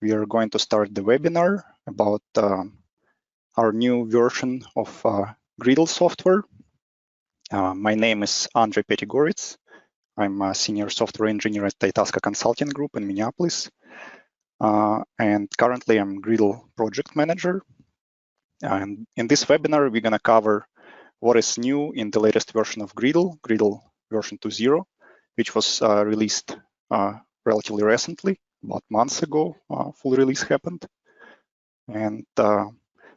we are going to start the webinar about our new version of Griddle software. My name is Andrei Petigorets. I'm a senior software engineer at Itasca Consulting Group in Minneapolis. And currently I'm Griddle project manager. And in this webinar, we're gonna cover what is new in the latest version of Griddle, Griddle version 2.0, which was released relatively recently, about months ago, full release happened. And I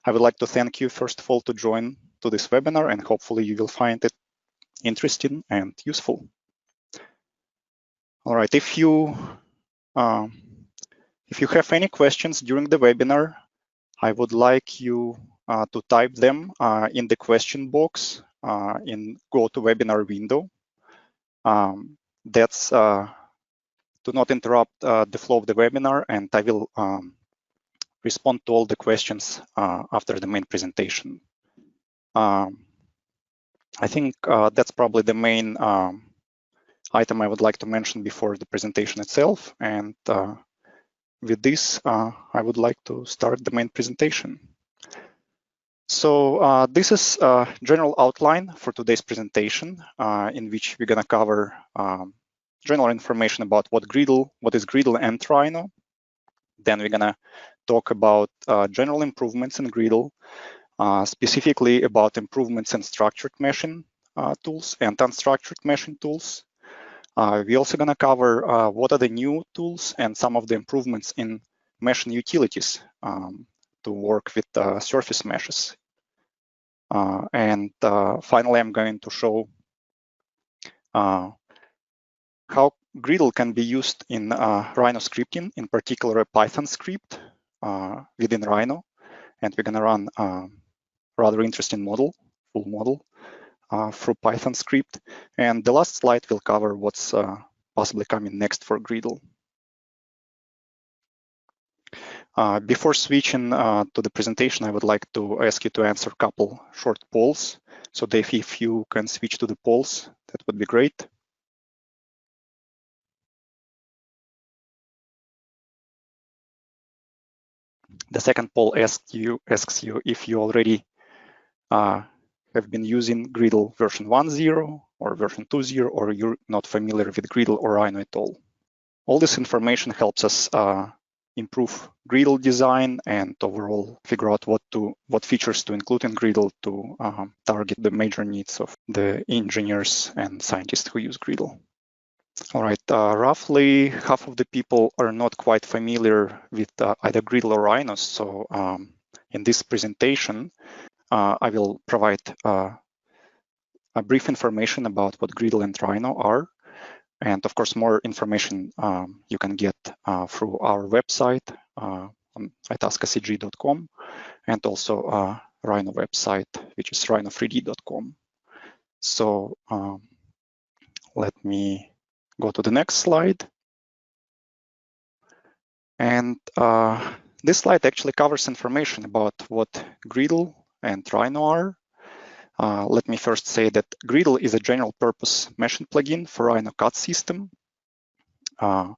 would like to thank you, first of all, to join to this webinar, and hopefully you will find it interesting and useful. All right, if you have any questions during the webinar, I would like you to type them in the question box in GoToWebinar window. That's to not interrupt the flow of the webinar, and I will respond to all the questions after the main presentation. I think that's probably the main item I would like to mention before the presentation itself. And with this, I would like to start the main presentation. So this is a general outline for today's presentation, in which we're going to cover general information about what is Griddle and Rhino. Then we're going to talk about general improvements in Griddle, specifically about improvements in structured meshing tools and unstructured meshing tools. We're also going to cover what are the new tools and some of the improvements in meshing utilities to work with surface meshes. And finally, I'm going to show how Griddle can be used in Rhino scripting, in particular a Python script within Rhino. And we're going to run a rather interesting full model through Python script. And the last slide will cover what's possibly coming next for Griddle. Before switching to the presentation, I would like to ask you to answer a couple short polls. So Dave, if you can switch to the polls, that would be great. The second poll asks you if you already have been using Griddle version 1.0 or version 2.0, or you're not familiar with Griddle or Rhino at all. All this information helps us improve Griddle design and overall figure out what features to include in Griddle to target the major needs of the engineers and scientists who use Griddle. All right, roughly half of the people are not quite familiar with either Griddle or Rhino. So in this presentation, I will provide a brief information about what Griddle and Rhino are. And of course, more information you can get through our website on itascacg.com, and also Rhino website, which is rhino3d.com. So let me go to the next slide. And this slide actually covers information about what Griddle and Rhino are. Let me first say that Griddle is a general purpose meshing plugin for Rhino CAD system. And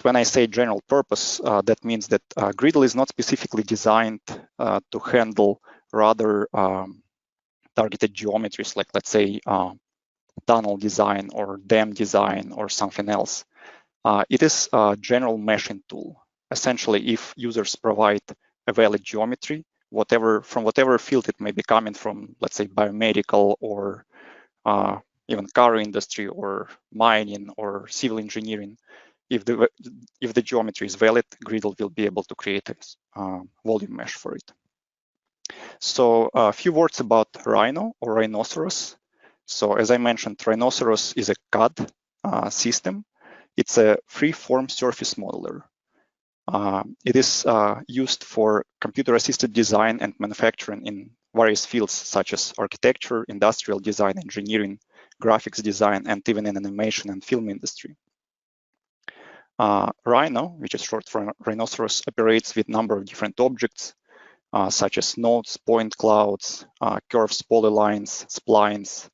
when I say general purpose, that means that Griddle is not specifically designed to handle rather targeted geometries, like let's say tunnel design or dam design or something else. It is a general meshing tool. Essentially, if users provide a valid geometry, from whatever field it may be coming from, let's say biomedical or even car industry or mining or civil engineering, if the geometry is valid, Griddle will be able to create a volume mesh for it. So a few words about Rhino or Rhinoceros. So as I mentioned, Rhinoceros is a CAD system. It's a free-form surface modeler. It is used for computer-assisted design and manufacturing in various fields such as architecture, industrial design, engineering, graphics design, and even in animation and film industry. Rhino, which is short for Rhinoceros, operates with a number of different objects, such as nodes, point clouds, curves, polylines, splines,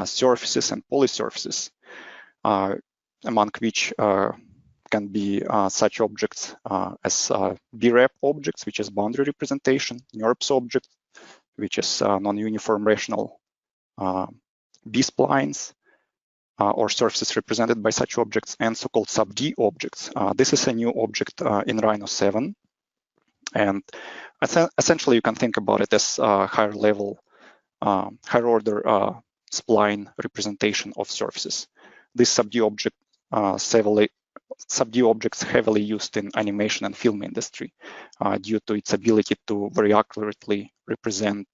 surfaces, and polysurfaces, among which can be such objects as BREP objects, which is boundary representation, NURBS object, which is non-uniform rational B-splines, or surfaces represented by such objects, and so-called sub-D objects. This is a new object in Rhino 7. And essentially, you can think about it as higher level, higher order spline representation of surfaces. This sub-D objects heavily used in animation and film industry due to its ability to very accurately represent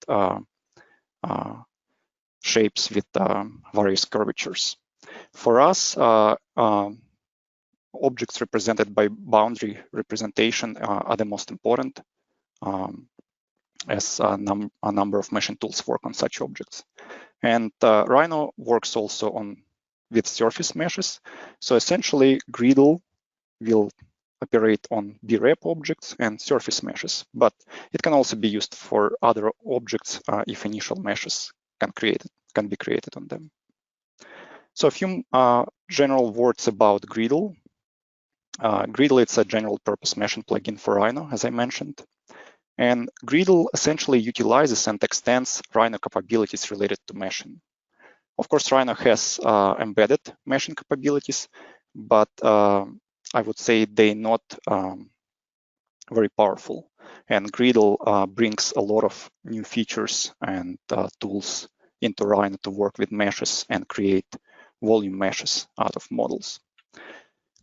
shapes with various curvatures. For us, objects represented by boundary representation are the most important, as a number of meshing tools work on such objects. And Rhino works also with surface meshes. So essentially, Griddle will operate on BREP objects and surface meshes, but it can also be used for other objects if initial meshes can be created on them. So a few general words about Griddle. Griddle is a general purpose meshing plugin for Rhino, as I mentioned. And Griddle essentially utilizes and extends Rhino capabilities related to meshing. Of course, Rhino has embedded meshing capabilities, but I would say they're not very powerful. And Griddle brings a lot of new features and tools into Rhino to work with meshes and create volume meshes out of models.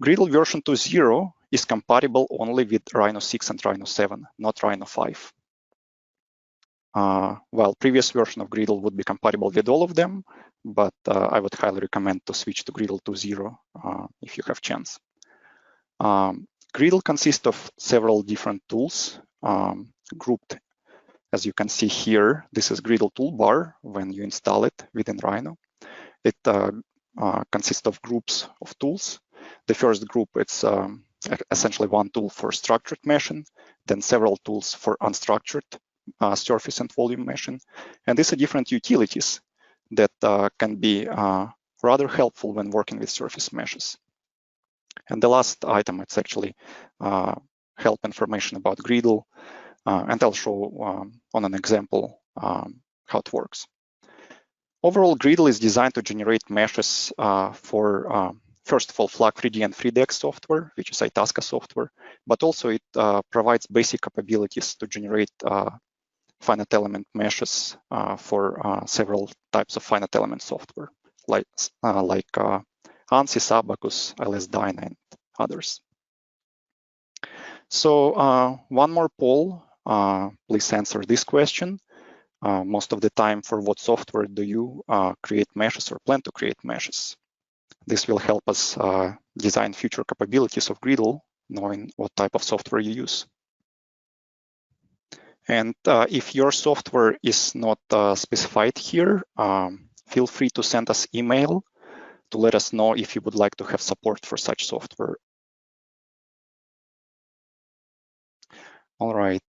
Griddle version 2.0 is compatible only with Rhino 6 and Rhino 7, not Rhino 5. While previous version of Griddle would be compatible with all of them, but I would highly recommend to switch to Griddle 2.0 if you have chance. Griddle consists of several different tools grouped. As you can see here, this is Griddle toolbar when you install it within Rhino. It consists of groups of tools. The first group, it's essentially one tool for structured meshing, then several tools for unstructured surface and volume meshing. And these are different utilities that can be rather helpful when working with surface meshes. And the last item, it's actually help information about Griddle, and I'll show on an example how it works. Overall, Griddle is designed to generate meshes for, first of all, FLAG 3D and 3DX software, which is Itasca software, but also it provides basic capabilities to generate finite element meshes for several types of finite element software, like ANSYS, Abacus, LSDyna, and others. So one more poll, please answer this question. Most of the time, for what software do you create meshes or plan to create meshes? This will help us design future capabilities of Griddle, knowing what type of software you use. And if your software is not specified here, feel free to send us email to let us know if you would like to have support for such software. All right,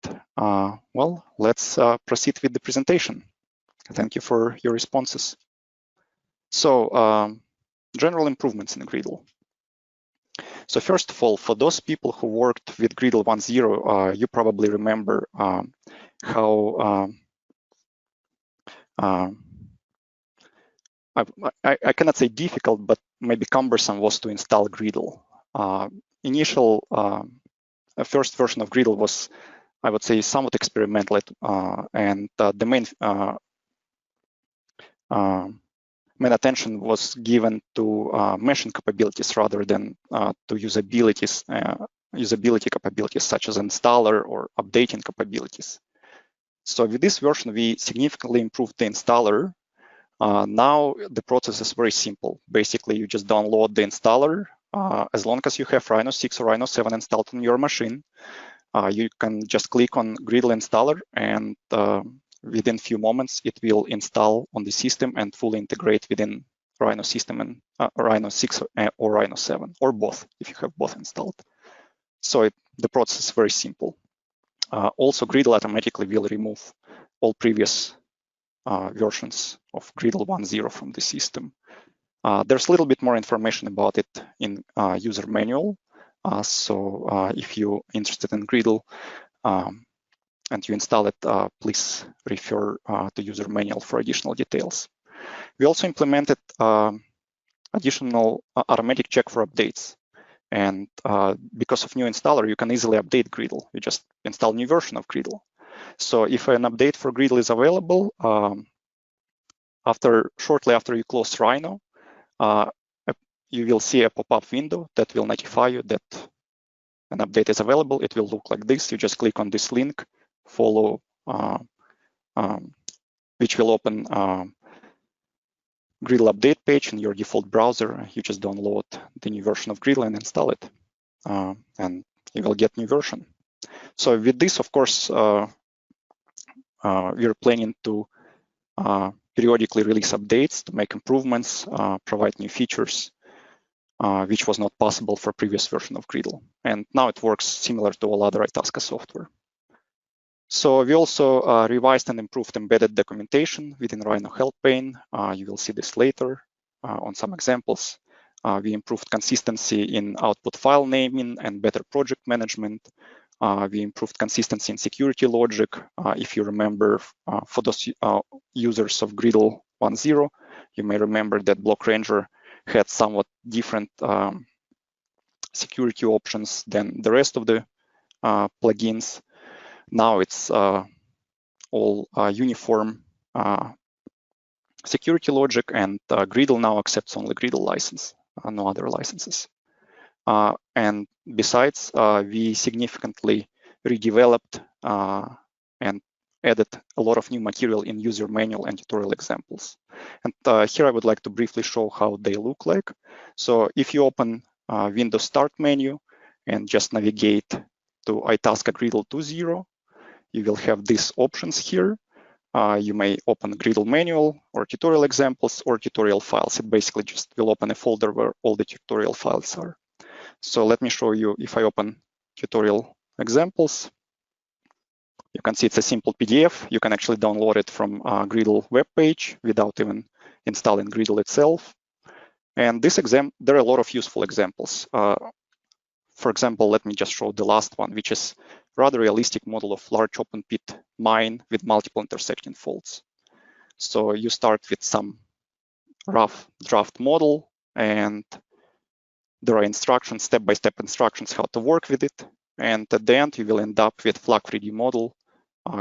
well, let's proceed with the presentation. Thank you for your responses. So, general improvements in Griddle. So first of all, for those people who worked with Griddle 1.0, you probably remember how I cannot say difficult, but maybe cumbersome was to install Griddle. Initial first version of Griddle was, I would say, somewhat experimental, and the main attention was given to meshing capabilities rather than to usability capabilities such as installer or updating capabilities. So with this version, we significantly improved the installer. Now the process is very simple. Basically, you just download the installer. As long as you have Rhino 6 or Rhino 7 installed on your machine, you can just click on Griddle installer, and within few moments, it will install on the system and fully integrate within Rhino system and Rhino 6 or Rhino 7, or both, if you have both installed. So the process is very simple. Also, Griddle automatically will remove all previous versions of Griddle 1.0 from the system. There's a little bit more information about it in user manual, So if you're interested in Griddle and you install it, please refer to user manual for additional details. We also implemented additional automatic check for updates. And because of new installer, you can easily update Griddle. You just install new version of Griddle. So if an update for Griddle is available, shortly after you close Rhino, you will see a pop-up window that will notify you that an update is available. It will look like this. You just click on this link, follow, which will open Griddle update page in your default browser. You just download the new version of Griddle and install it, and you will get new version. So with this, of course, we're planning to periodically release updates to make improvements, provide new features, which was not possible for previous version of Griddle. And now it works similar to all other Itasca software. So we also revised and improved embedded documentation within Rhino help pane. You will see this later on some examples. We improved consistency in output file naming and better project management. We improved consistency in security logic. If you remember, for those users of Griddle 1.0, you may remember that Block Ranger had somewhat different security options than the rest of the plugins. Now it's all uniform security logic, and Griddle now accepts only Griddle license, no other licenses. And besides, we significantly redeveloped and added a lot of new material in user manual and tutorial examples. And here I would like to briefly show how they look like. So if you open Windows Start menu and just navigate to Itasca Griddle 2.0, you will have these options here. You may open Griddle manual or tutorial examples or tutorial files. It basically just will open a folder where all the tutorial files are. So let me show you. If I open tutorial examples, you can see it's a simple PDF. You can actually download it from Griddle webpage without even installing Griddle itself. And this there are a lot of useful examples. For example, let me just show the last one, which is rather realistic model of large open pit mine with multiple intersecting faults. So you start with some rough draft model, and there are instructions, step-by-step instructions how to work with it. And at the end, you will end up with FLAG 3D model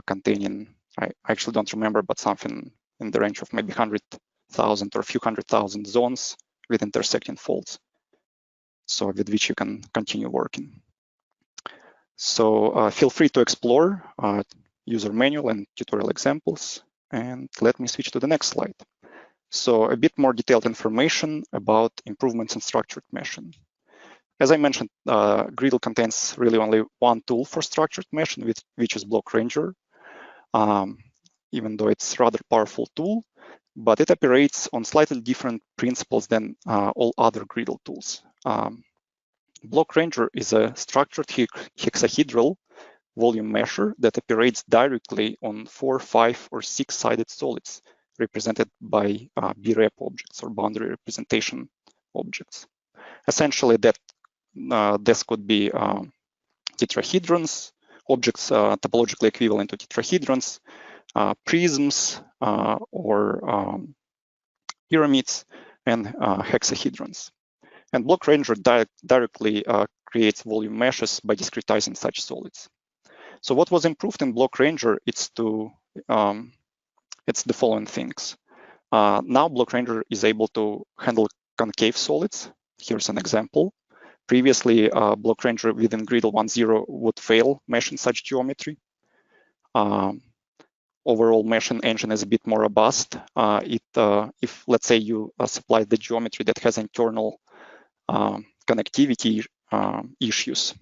containing, I actually don't remember, but something in the range of maybe 100,000 or a few 100,000 zones with intersecting faults, so with which you can continue working. So feel free to explore user manual and tutorial examples. And let me switch to the next slide. So a bit more detailed information about improvements in structured meshing. As I mentioned, Griddle contains really only one tool for structured meshing, which is Block Ranger, even though it's a rather powerful tool, but it operates on slightly different principles than all other Griddle tools. Block Ranger is a structured hexahedral volume measure that operates directly on 4, 5, or 6-sided solids represented by BREP objects or boundary representation objects. Essentially, this could be tetrahedrons, objects topologically equivalent to tetrahedrons, prisms, or pyramids, and hexahedrons. And Block Ranger directly creates volume meshes by discretizing such solids. So what was improved in Block Ranger, it's the following things. Now Block Ranger is able to handle concave solids. Here's an example. Previously, Block Ranger within Griddle 1.0 would fail meshing such geometry. Overall meshing engine is a bit more robust. If let's say you supply the geometry that has internal connectivity issues,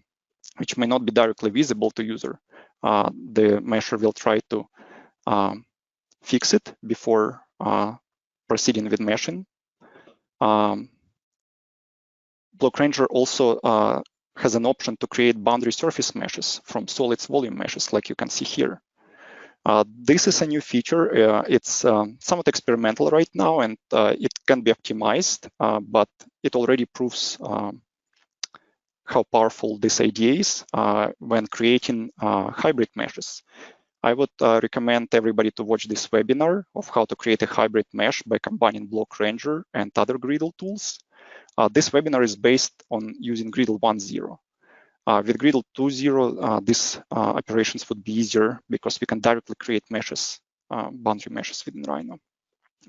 which may not be directly visible to user, the mesher will try to fix it before proceeding with meshing. Block Ranger also has an option to create boundary surface meshes from solids volume meshes, like you can see here. This is a new feature. It's somewhat experimental right now, and it can be optimized, but it already proves how powerful this idea is when creating hybrid meshes. I would recommend everybody to watch this webinar of how to create a hybrid mesh by combining Block Ranger and other Griddle tools. This webinar is based on using Griddle 1.0. With Griddle 2.0, these operations would be easier because we can directly create meshes, boundary meshes within Rhino.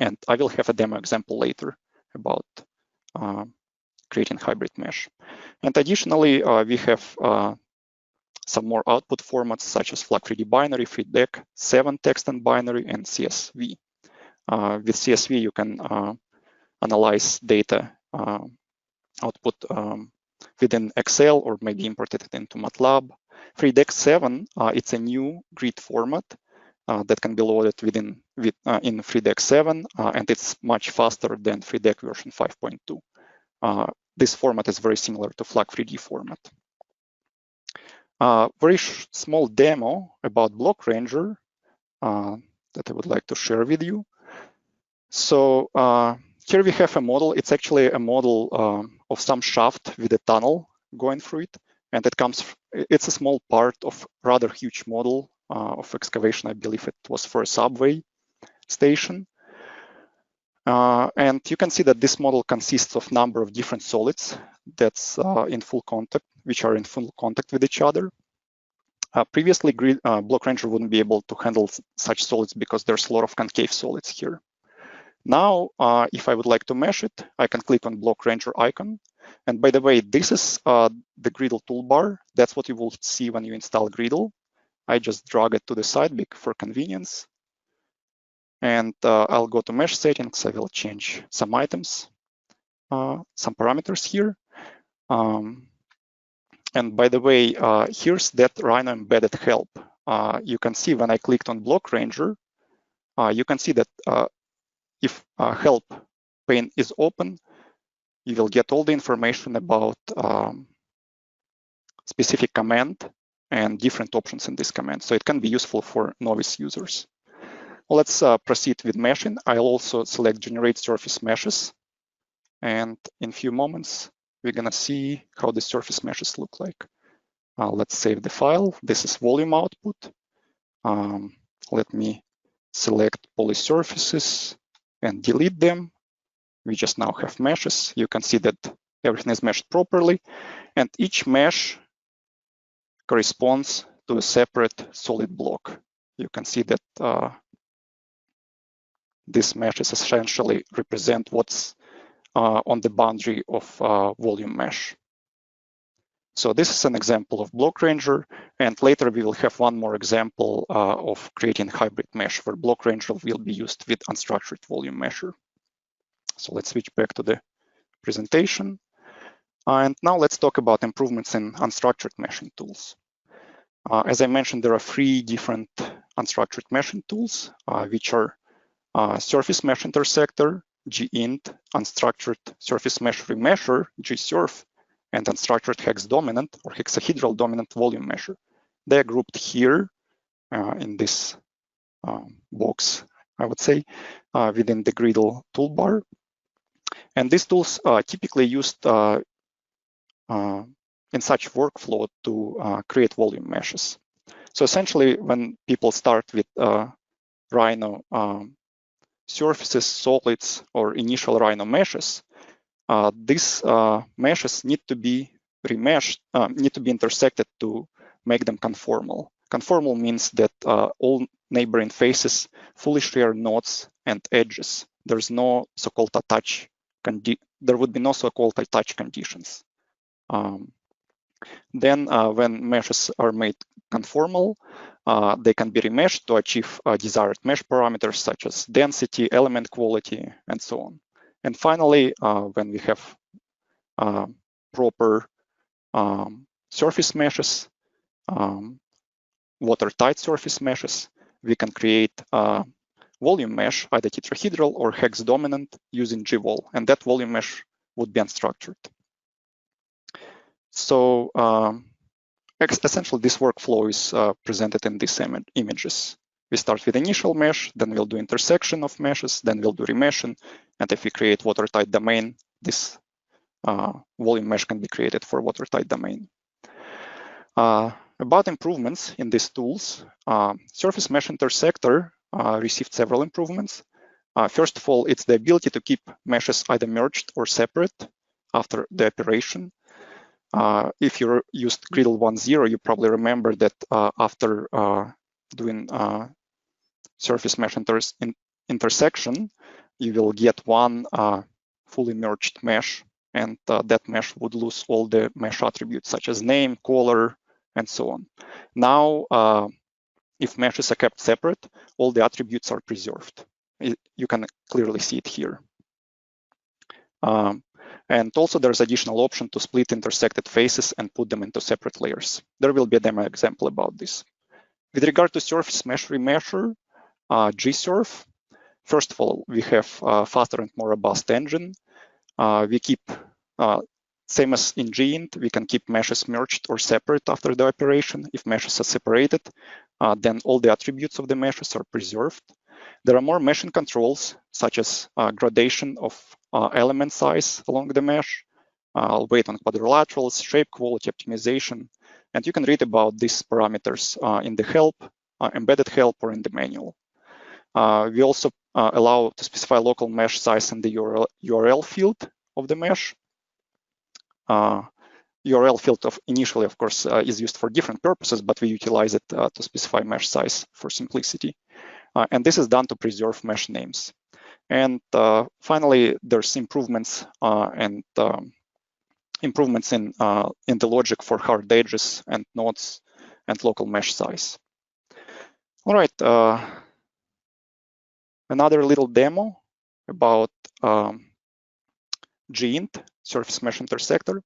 And I will have a demo example later about creating hybrid mesh. And additionally, we have some more output formats such as FLAG3D binary, FreeDEC, 7 text and binary, and CSV. With CSV, you can analyze data output within Excel or maybe imported it into MATLAB. FreeDEC 7, it's a new grid format that can be loaded in FreeDEC 7, and it's much faster than FreeDEC version 5.2. This format is very similar to FLAG3D format. Very small demo about Block Ranger that I would like to share with you. So here we have a model. It's actually a model of some shaft with a tunnel going through it, and it's a small part of rather huge model of excavation. I believe it was for a subway station. And you can see that this model consists of a number of different solids that's in full contact, which are in full contact with each other. Previously, Block Ranger wouldn't be able to handle such solids because there's a lot of concave solids here. Now, if I would like to mesh it, I can click on Block Ranger icon. And by the way, this is the Griddle toolbar. That's what you will see when you install Griddle. I just drag it to the side for convenience. And I'll go to mesh settings. I will change some items, some parameters here. And by the way, here's that Rhino embedded help. You can see when I clicked on Block Ranger, you can see that if help pane is open, you will get all the information about specific command and different options in this command. So it can be useful for novice users. Well, let's proceed with meshing. I'll also select Generate Surface Meshes. And in a few moments, we're going to see how the surface meshes look like. Let's save the file. This is volume output. Let me select polysurfaces and delete them. We just now have meshes. You can see that everything is meshed properly. And each mesh corresponds to a separate solid block. You can see that these meshes essentially represent what's on the boundary of volume mesh. So this is an example of Block Ranger, and later we will have one more example of creating hybrid mesh where Block Ranger will be used with unstructured volume measure. So let's switch back to the presentation. And now let's talk about improvements in unstructured meshing tools. As I mentioned, there are 3 different unstructured meshing tools, which are Surface Mesh Intersector, gint, Unstructured Surface Mesh Remesher, gsurf, and Unstructured Hex Dominant or Hexahedral Dominant Volume Measure. They are grouped here in this box, I would say, within the Griddle toolbar. And these tools are typically used in such workflow to create volume meshes. So essentially, when people start with Rhino surfaces, solids, or initial Rhino meshes, these meshes need to be remeshed, need to be intersected to make them conformal. Conformal means that all neighboring faces fully share nodes and edges. There's no so-called attach. There would be no so-called attach conditions. Then when meshes are made conformal, they can be remeshed to achieve desired mesh parameters such as density, element quality, and so on. And finally, when we have proper surface meshes, watertight surface meshes, we can create volume mesh, either tetrahedral or hex dominant, using gvol, and that volume mesh would be unstructured. So essentially, this workflow is presented in these images. We start with initial mesh, then we'll do intersection of meshes, then we'll do remeshing, and if we create watertight domain, this volume mesh can be created for watertight domain. About improvements in these tools, Surface Mesh Intersector received several improvements. First of all, it's the ability to keep meshes either merged or separate after the operation. If you used Griddle 1.0, you probably remember that after doing surface mesh intersection, you will get one fully merged mesh, and that mesh would lose all the mesh attributes such as name, color, and so on. Now, if meshes are kept separate, all the attributes are preserved. You can clearly see it here. And also there's additional option to split intersected faces and put them into separate layers. There will be a demo example about this. With regard to surface mesh remesher, GSurf, first of all, we have a faster and more robust engine. We keep, same as in Geint, we can keep meshes merged or separate after the operation. If meshes are separated, then all the attributes of the meshes are preserved. There are more meshing controls, such as gradation of element size along the mesh, weight on quadrilaterals, shape quality optimization, and you can read about these parameters in the help, embedded help, or in the manual. We also allow to specify local mesh size in the URL field of the mesh. URL field initially, of course, is used for different purposes, but we utilize it to specify mesh size for simplicity. And this is done to preserve mesh names. And finally, there's improvements in the logic for hard edges and nodes and local mesh size. All right, another little demo about Geint, Surface Mesh Intersector.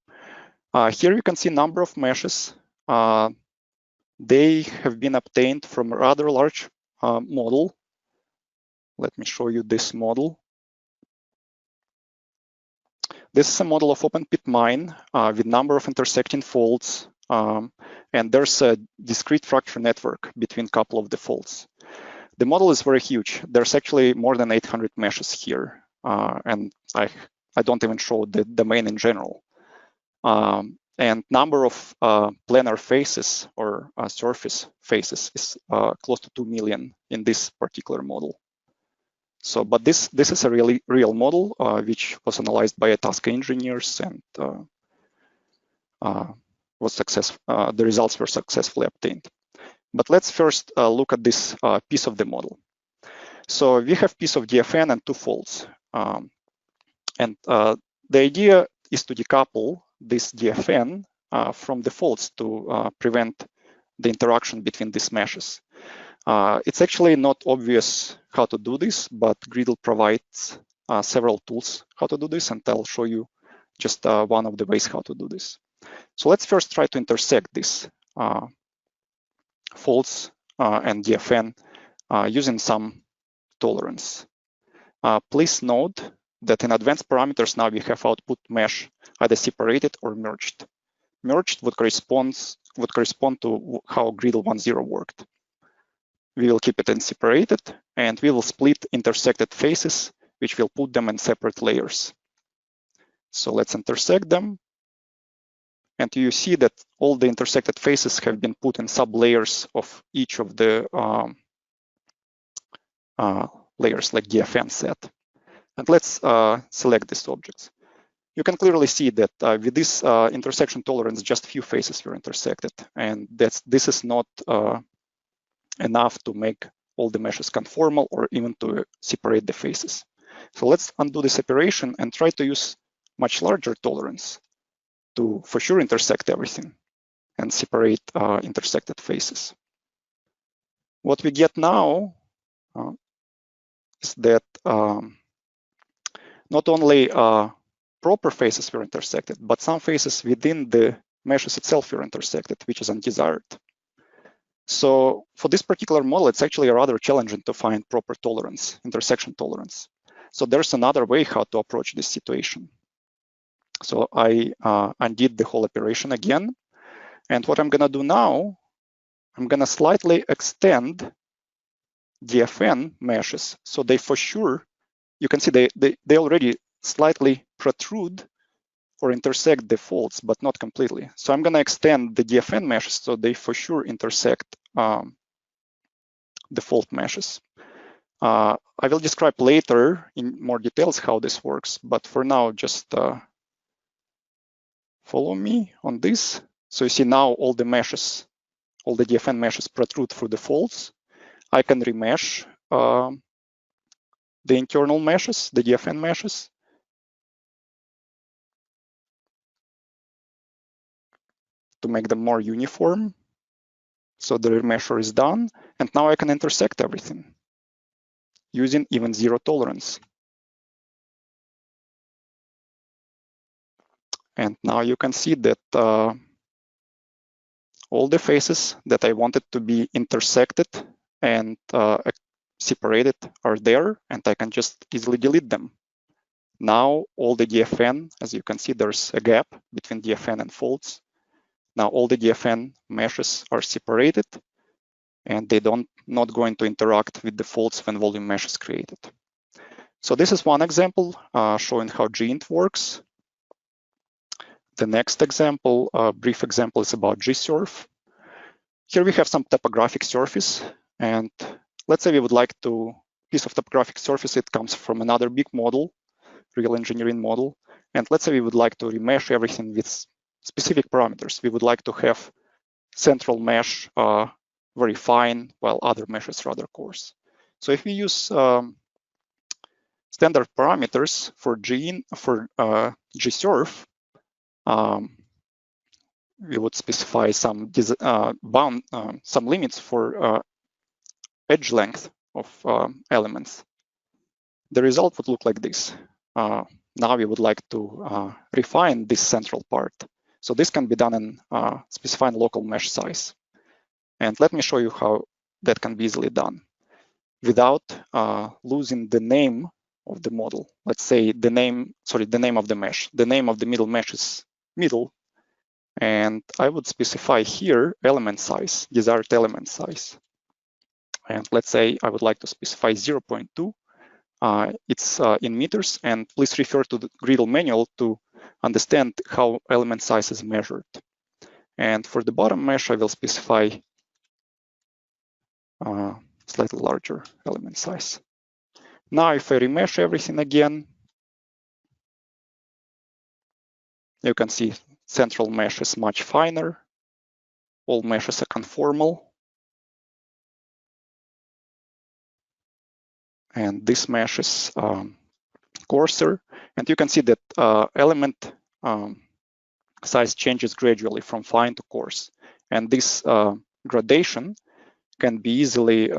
Here you can see number of meshes. They have been obtained from a rather large model. Let me show you this model. This is a model of open pit mine with number of intersecting faults, and there's a discrete fracture network between a couple of the faults. The model is very huge. There's actually more than 800 meshes here, and I don't even show the domain in general. And number of planar faces or surface faces is close to 2 million in this particular model. So, but this is a real model which was analyzed by Itasca engineers and was successful. The results were successfully obtained. But let's first look at this piece of the model. So we have piece of DFN and two faults, and the idea is to decouple this DFN from the faults to prevent the interaction between these meshes. It's actually not obvious how to do this, but Griddle provides several tools how to do this, and I'll show you just one of the ways how to do this. So let's first try to intersect these faults and DFN using some tolerance. Please note that in advanced parameters now we have output mesh either separated or merged. Merged would correspond to how Griddle 1.0 worked. We will keep it in separated, and we will split intersected faces, which will put them in separate layers. So let's intersect them. And you see that all the intersected faces have been put in sub-layers of each of the layers, like DFN set. And let's select these objects. You can clearly see that with this intersection tolerance, just few faces were intersected. And this is not enough to make all the meshes conformal or even to separate the faces. So let's undo this operation and try to use much larger tolerance to for sure intersect everything and separate intersected faces. What we get now is that not only proper faces were intersected, but some faces within the meshes itself were intersected, which is undesired. So for this particular model, it's actually rather challenging to find proper tolerance, intersection tolerance. So there's another way how to approach this situation. So I undid the whole operation again. And what I'm gonna do now, I'm gonna slightly extend DFN meshes. So they for sure, you can see they already slightly protrude or intersect the faults, but not completely. So I'm going to extend the DFN meshes so they for sure intersect the fault meshes. I will describe later in more details how this works, but for now, just follow me on this. So you see now all the meshes, all the DFN meshes protrude through the faults. I can remesh the internal meshes, the DFN meshes. To make them more uniform. So the remesher is done. And now I can intersect everything using even zero tolerance. And now you can see that all the faces that I wanted to be intersected and separated are there, and I can just easily delete them. Now all the DFN, as you can see, there's a gap between DFN and faults. Now all the DFN meshes are separated, and they not going to interact with the faults when volume mesh is created. So this is one example showing how geoint works. The next example, brief example, is about gsurf. Here we have some topographic surface, and let's say we would like to piece of topographic surface. It comes from another big model, real engineering model, and let's say we would like to remesh everything with specific parameters. We would like to have central mesh very fine, while other meshes rather coarse. So if we use standard parameters for gsurf, we would specify some some limits for edge length of elements. The result would look like this. Now we would like to refine this central part. So this can be done in specifying local mesh size. And let me show you how that can be easily done without losing the name of the model. Let's say the name of the mesh. The name of the middle mesh is middle. And I would specify here element size, desired element size. And let's say I would like to specify 0.2. It's in meters, and please refer to the Griddle manual to understand how element size is measured. And for the bottom mesh, I will specify slightly larger element size. Now, if I remesh everything again, you can see central mesh is much finer. All meshes are conformal. And this mesh is coarser. And you can see that element size changes gradually from fine to coarse. And this gradation can be easily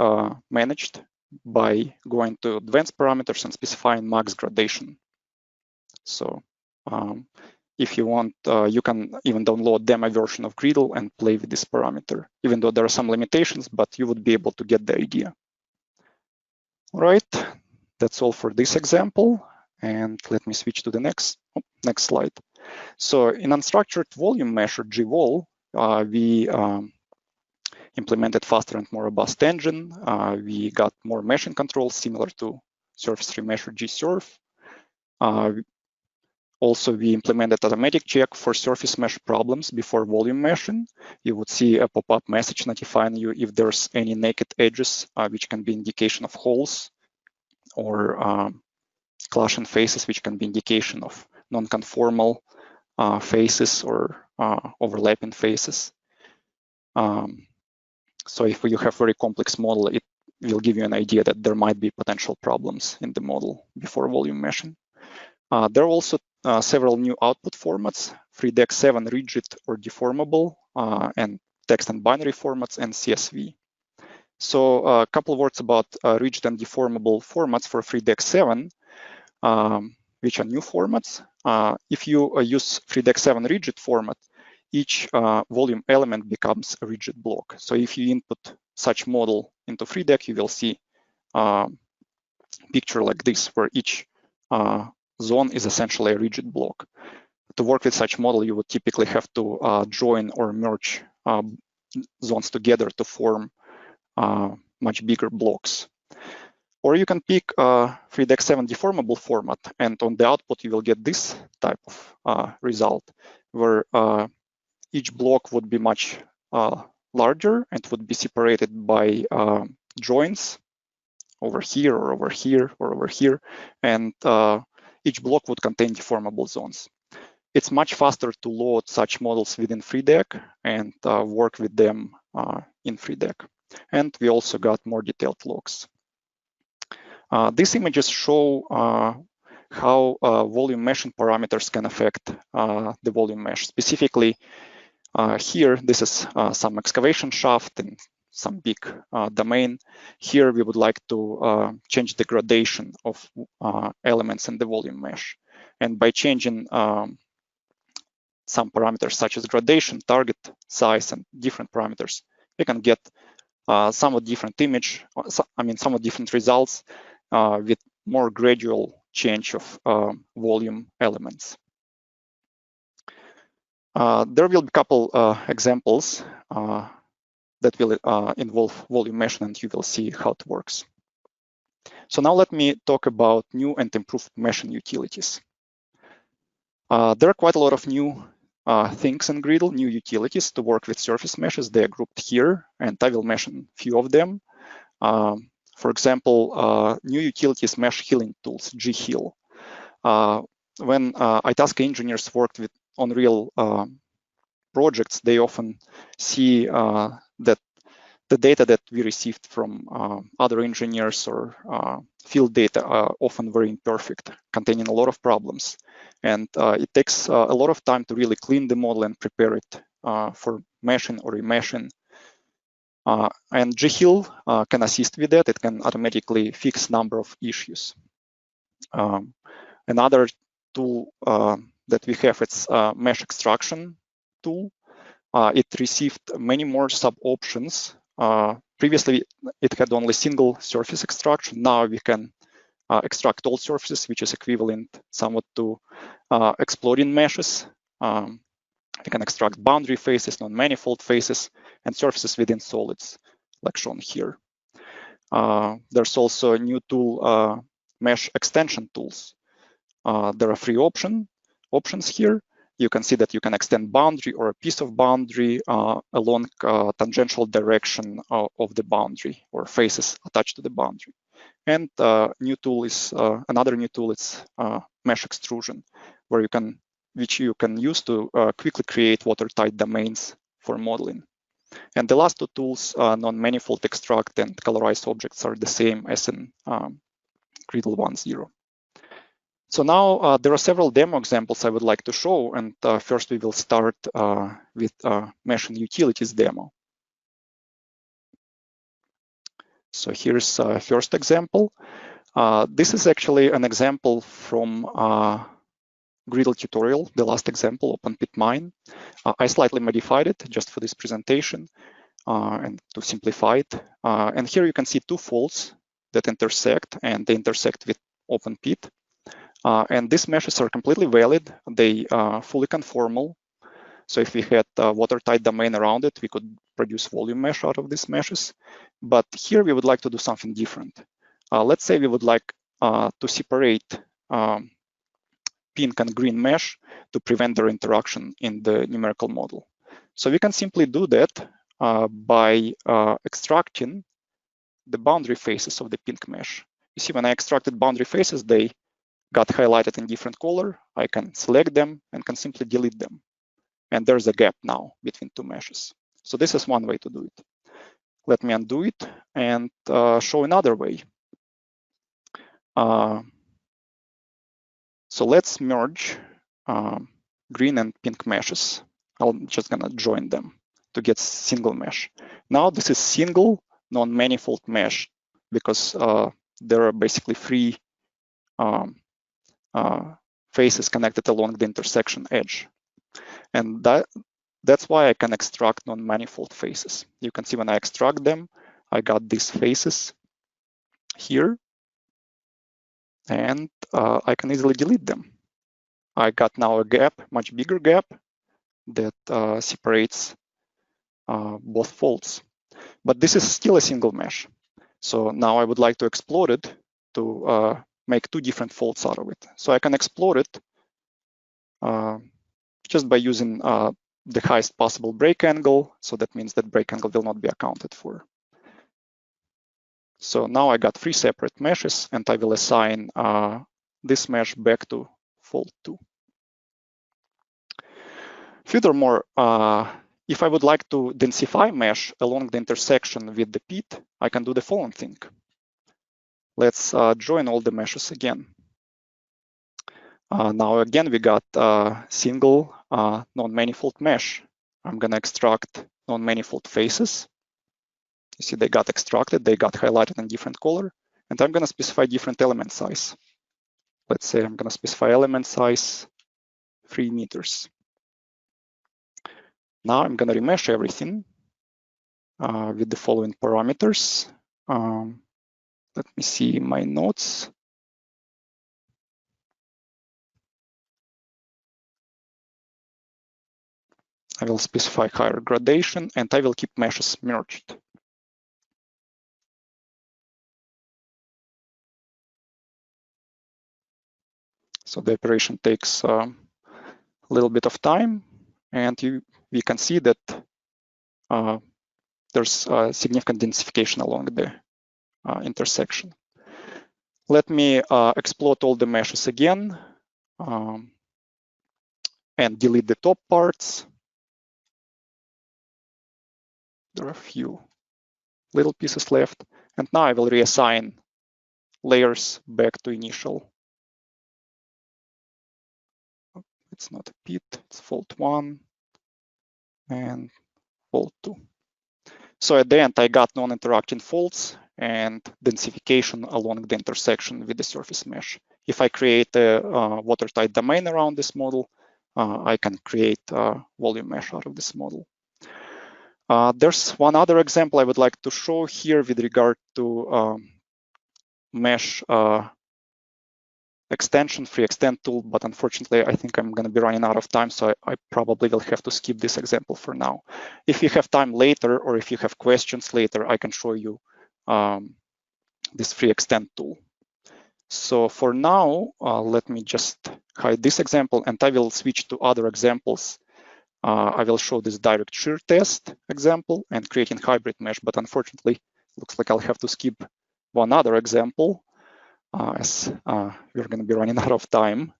managed by going to advanced parameters and specifying max gradation. So if you want, you can even download demo version of Griddle and play with this parameter, even though there are some limitations, but you would be able to get the idea. All right, that's all for this example. And let me switch to the next slide. So in unstructured volume measure GVol, we implemented faster and more robust engine. We got more meshing controls similar to surface remesher gsurf. Also, we implemented automatic check for surface mesh problems before volume meshing. You would see a pop-up message notifying you if there's any naked edges, which can be indication of holes, or clashing faces, which can be indication of non-conformal faces or overlapping faces. So if you have very complex model, it will give you an idea that there might be potential problems in the model before volume meshing. There are also several new output formats: 3DEX7 rigid or deformable, and text and binary formats, and CSV. So a couple of words about rigid and deformable formats for 3DEX7, which are new formats. If you use 3DEX7 rigid format, each volume element becomes a rigid block. So if you input such model into 3DEX, you will see a picture like this, where each zone is essentially a rigid block. To work with such model, you would typically have to join or merge zones together to form much bigger blocks. Or you can pick 3DEX7 deformable format, and on the output you will get this type of result, where each block would be much larger and would be separated by joints over here or over here or over here, and each block would contain deformable zones. It's much faster to load such models within 3DEC and work with them in 3DEC. And we also got more detailed logs. These images show how volume meshing parameters can affect the volume mesh. Specifically, here, this is some excavation shaft in some big domain. Here, we would like to change the gradation of elements in the volume mesh. And by changing some parameters such as gradation, target size, and different parameters, we can get somewhat different image, somewhat different results with more gradual change of volume elements. There will be a couple examples that will involve volume meshing, and you will see how it works. So now let me talk about new and improved meshing utilities. There are quite a lot of new things in Griddle, new utilities to work with surface meshes. They are grouped here, and I will mention a few of them. For example, new utilities mesh healing tools, G-Heal. When Itasca engineers worked on real projects, they often see that the data that we received from other engineers or field data are often very imperfect, containing a lot of problems. And it takes a lot of time to really clean the model and prepare it for meshing or remeshing. And G-Heal can assist with that. It can automatically fix a number of issues. Another tool that we have, it's mesh extraction tool. It received many more sub-options. Previously, it had only single surface extraction. Now we can extract all surfaces, which is equivalent somewhat to exploding meshes. We can extract boundary faces, non-manifold faces, and surfaces within solids, like shown here. There's also a new tool, mesh extension tools. There are three options here. You can see that you can extend boundary or a piece of boundary along tangential direction of the boundary or faces attached to the boundary. And new tool is another new tool. It's mesh extrusion, which you can use to quickly create watertight domains for modeling. And the last two tools, non-manifold extract and colorize objects, are the same as in Griddle 1.0. So now there are several demo examples I would like to show, and first we will start with meshing utilities demo. So here's first example. This is actually an example from Griddle tutorial, the last example, open pit mine. I slightly modified it just for this presentation and to simplify it. And here you can see two faults that intersect, and they intersect with open pit. And these meshes are completely valid. They are fully conformal. So if we had a watertight domain around it, we could produce volume mesh out of these meshes. But here we would like to do something different. Let's say we would like to separate pink and green mesh to prevent their interaction in the numerical model. So we can simply do that by extracting the boundary faces of the pink mesh. You see, when I extracted boundary faces, they got highlighted in different color. I can select them and can simply delete them. And there's a gap now between two meshes. So this is one way to do it. Let me undo it and show another way. So let's merge green and pink meshes. I'm just gonna join them to get single mesh. Now this is single non-manifold mesh because there are basically three faces connected along the intersection edge. And that's why I can extract non-manifold faces. You can see when I extract them, I got these faces here, and I can easily delete them. I got now a gap, much bigger gap, that separates both faults. But this is still a single mesh. So now I would like to explode it to make two different folds out of it. So I can explode it just by using the highest possible break angle. So that means that break angle will not be accounted for. So now I got 3 separate meshes, and I will assign this mesh back to fold 2. Furthermore, if I would like to densify mesh along the intersection with the pit, I can do the following thing. Let's join all the meshes again. Now again, we got a single non-manifold mesh. I'm gonna extract non-manifold faces. You see they got extracted, they got highlighted in different color, and I'm gonna specify different element size. Let's say I'm gonna specify element size 3 meters. Now I'm gonna remesh everything with the following parameters. Let me see my notes. I will specify higher gradation, and I will keep meshes merged. So the operation takes a little bit of time, and we can see that there's significant densification along the intersection. Let me explode all the meshes again and delete the top parts. There are a few little pieces left. And now I will reassign layers back to initial. It's not a pit, it's fold 1 and fold 2. So at the end, I got non-interacting folds and densification along the intersection with the surface mesh. If I create a watertight domain around this model, I can create a volume mesh out of this model. There's one other example I would like to show here with regard to mesh extension, free extend tool, but unfortunately, I think I'm going to be running out of time, so I probably will have to skip this example for now. If you have time later, or if you have questions later, I can show you this free extend tool. So for now, let me just hide this example, and I will switch to other examples. I will show this direct shear test example and creating hybrid mesh, but unfortunately, looks like I'll have to skip one other example as we're going to be running out of time.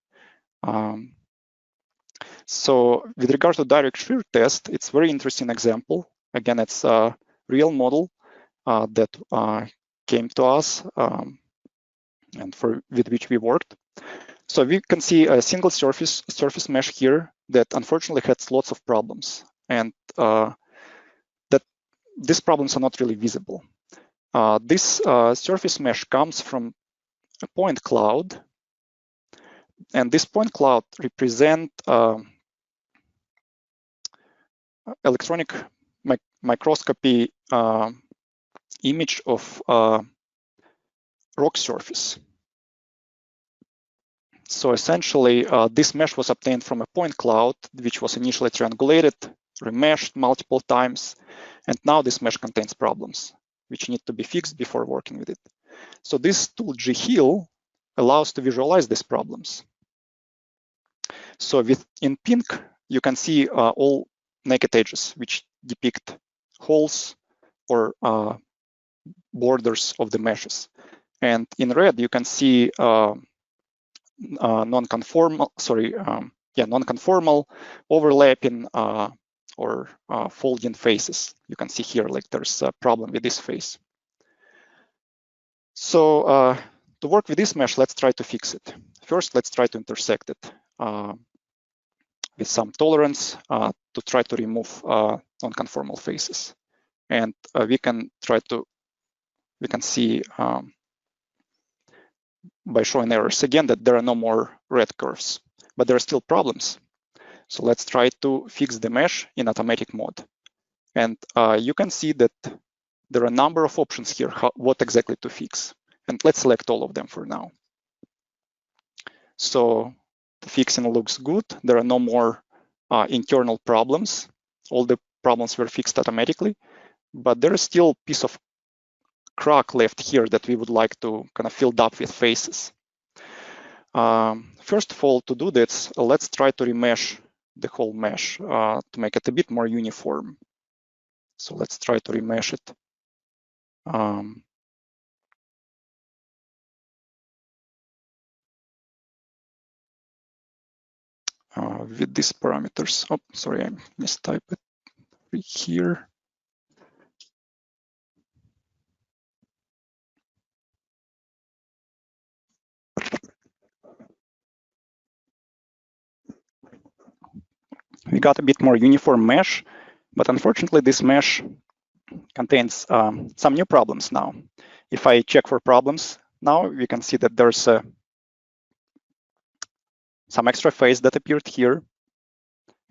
So with regard to direct shear test, it's a very interesting example. Again, it's a real model that came to us and with which we worked. So we can see a single surface mesh here that unfortunately has lots of problems, and that these problems are not really visible. This surface mesh comes from a point cloud, and this point cloud represent electronic microscopy image of rock surface. So essentially, this mesh was obtained from a point cloud, which was initially triangulated, remeshed multiple times, and now this mesh contains problems, which need to be fixed before working with it. So this tool GHeal allows to visualize these problems. So in pink, you can see all naked edges, which depict holes or borders of the meshes. And in red, you can see non-conformal overlapping or folding faces. You can see here, like there's a problem with this face. So to work with this mesh, let's try to fix it. First, let's try to intersect it with some tolerance to try to remove non-conformal faces. And we can see by showing errors again that there are no more red curves, but there are still problems. So let's try to fix the mesh in automatic mode. And you can see that there are a number of options here, what exactly to fix. And let's select all of them for now. So the fixing looks good. There are no more internal problems. All the problems were fixed automatically, but there is still a piece of crack left here that we would like to kind of fill up with faces. First of all, to do this, let's try to remesh the whole mesh to make it a bit more uniform. So let's try to remesh it. With these parameters. Oh, sorry, I mistyped it right here. We got a bit more uniform mesh, but unfortunately this mesh contains some new problems now. If I check for problems now, we can see that there's some extra face that appeared here,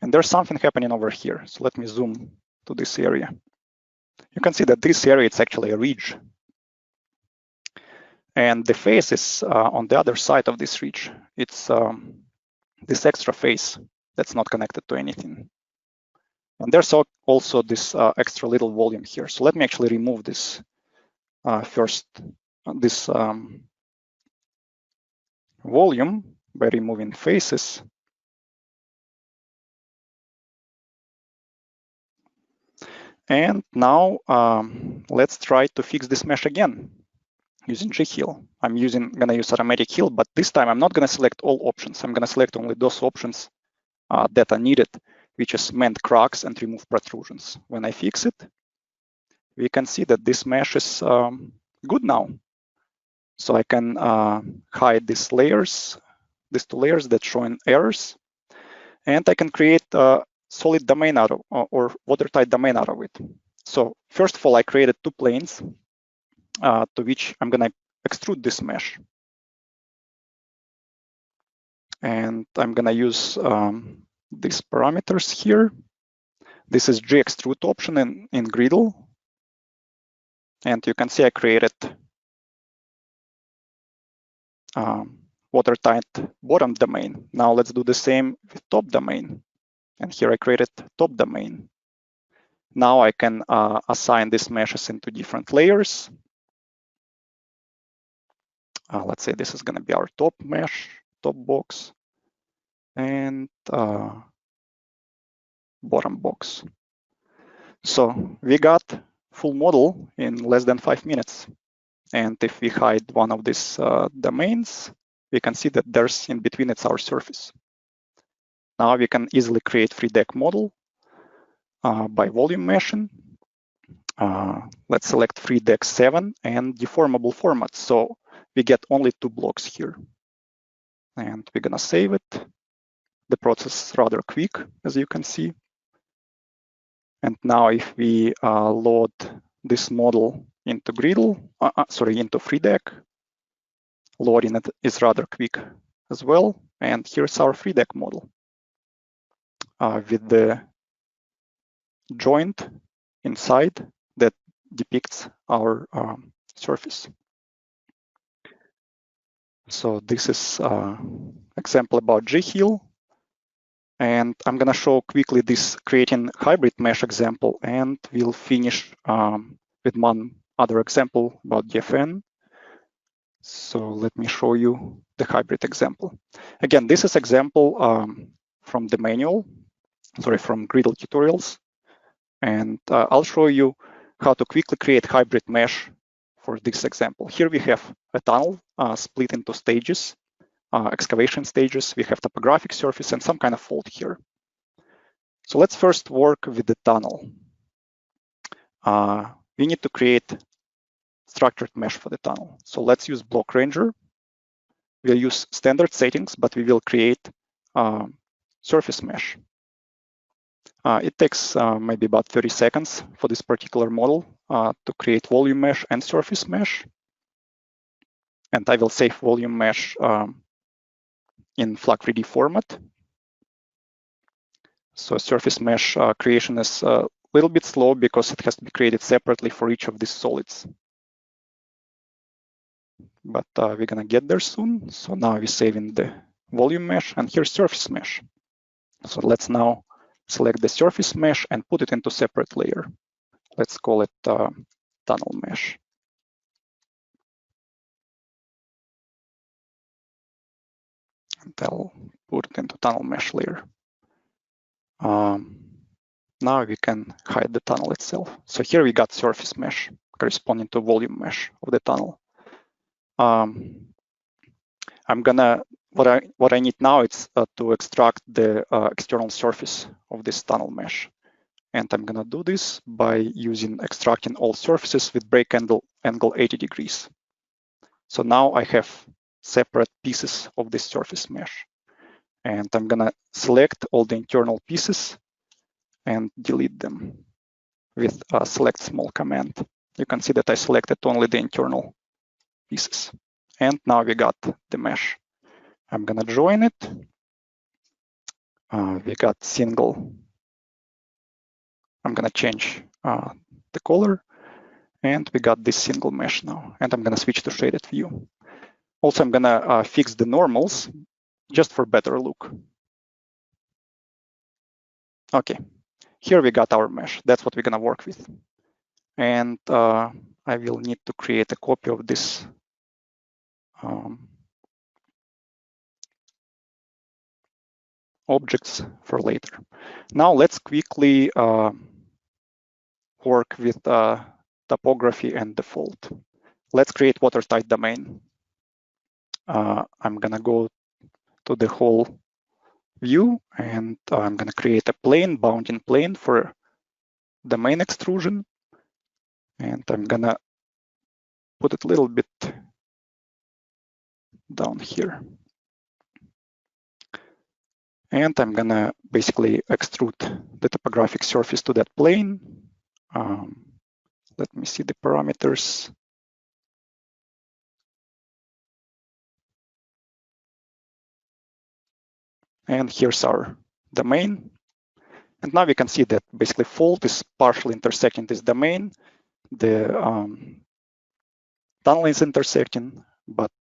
and there's something happening over here. So let me zoom to this area. You can see that this area, it's actually a ridge. And the face is on the other side of this ridge. It's this extra face that's not connected to anything. And there's also this extra little volume here. So let me actually remove this first, this volume by removing faces. And now let's try to fix this mesh again using G-Heal. I'm gonna use automatic heal, but this time I'm not gonna select all options. I'm gonna select only those options that are needed, which is mend cracks and remove protrusions. When I fix it, we can see that this mesh is good now. So I can hide these layers, these two layers that showing errors, and I can create a solid domain out of, or watertight domain out of it. So first of all, I created two planes to which I'm gonna extrude this mesh. And I'm gonna use these parameters here. This is G-extrude option in Griddle. And you can see I created watertight bottom domain. Now let's do the same with top domain. And here I created top domain. Now I can assign these meshes into different layers. Let's say this is gonna be our top mesh, top box, and bottom box. So we got full model in less than 5 minutes. And if we hide one of these domains, we can see that there's in between it's our surface. Now we can easily create free deck model by volume meshing. Let's select free deck 7 and deformable format. So we get only 2 blocks here. And we're gonna save it. The process is rather quick, as you can see. And now if we load this model into Griddle, into free deck, loading it is rather quick as well. And here's our free deck model with the joint inside that depicts our surface. So this is example about G-Heal. And I'm gonna show quickly this creating hybrid mesh example, and we'll finish with one other example about DFN. So let me show you the hybrid example. Again, this is example from the manual, from Griddle tutorials. And I'll show you how to quickly create hybrid mesh for this example. Here we have a tunnel split into stages, excavation stages. We have topographic surface and some kind of fault here. So let's first work with the tunnel. We need to create structured mesh for the tunnel. So let's use Block Ranger. We'll use standard settings, but we will create surface mesh. It takes maybe about 30 seconds for this particular model to create volume mesh and surface mesh. And I will save volume mesh in FLAC3D format. So surface mesh creation is a little bit slow because it has to be created separately for each of these solids. But we're gonna get there soon. So now we're saving the volume mesh, and here's surface mesh. So let's now select the surface mesh and put it into separate layer. Let's call it tunnel mesh. And I'll put it into tunnel mesh layer. Now we can hide the tunnel itself. So here we got surface mesh corresponding to volume mesh of the tunnel. What I need now is to extract the external surface of this tunnel mesh. And I'm gonna do this by using extracting all surfaces with break angle 80 degrees. So now I have separate pieces of this surface mesh. And I'm gonna select all the internal pieces and delete them with a select small command. You can see that I selected only the internal pieces. And now we got the mesh. I'm gonna join it. We got single. I'm gonna change the color, and we got this single mesh now. And I'm gonna switch to shaded view. Also, I'm gonna fix the normals just for better look. Okay, here we got our mesh. That's what we're gonna work with. And I will need to create a copy of this objects for later. Now let's quickly work with topography and default. Let's create watertight domain. I'm gonna go to the whole view, and I'm gonna create a plane, bounding plane for domain extrusion. And I'm gonna put it a little bit down here. And I'm gonna basically extrude the topographic surface to that plane. Let me see the parameters. And here's our domain. And now we can see that basically fault is partially intersecting this domain. The tunnel is intersecting, but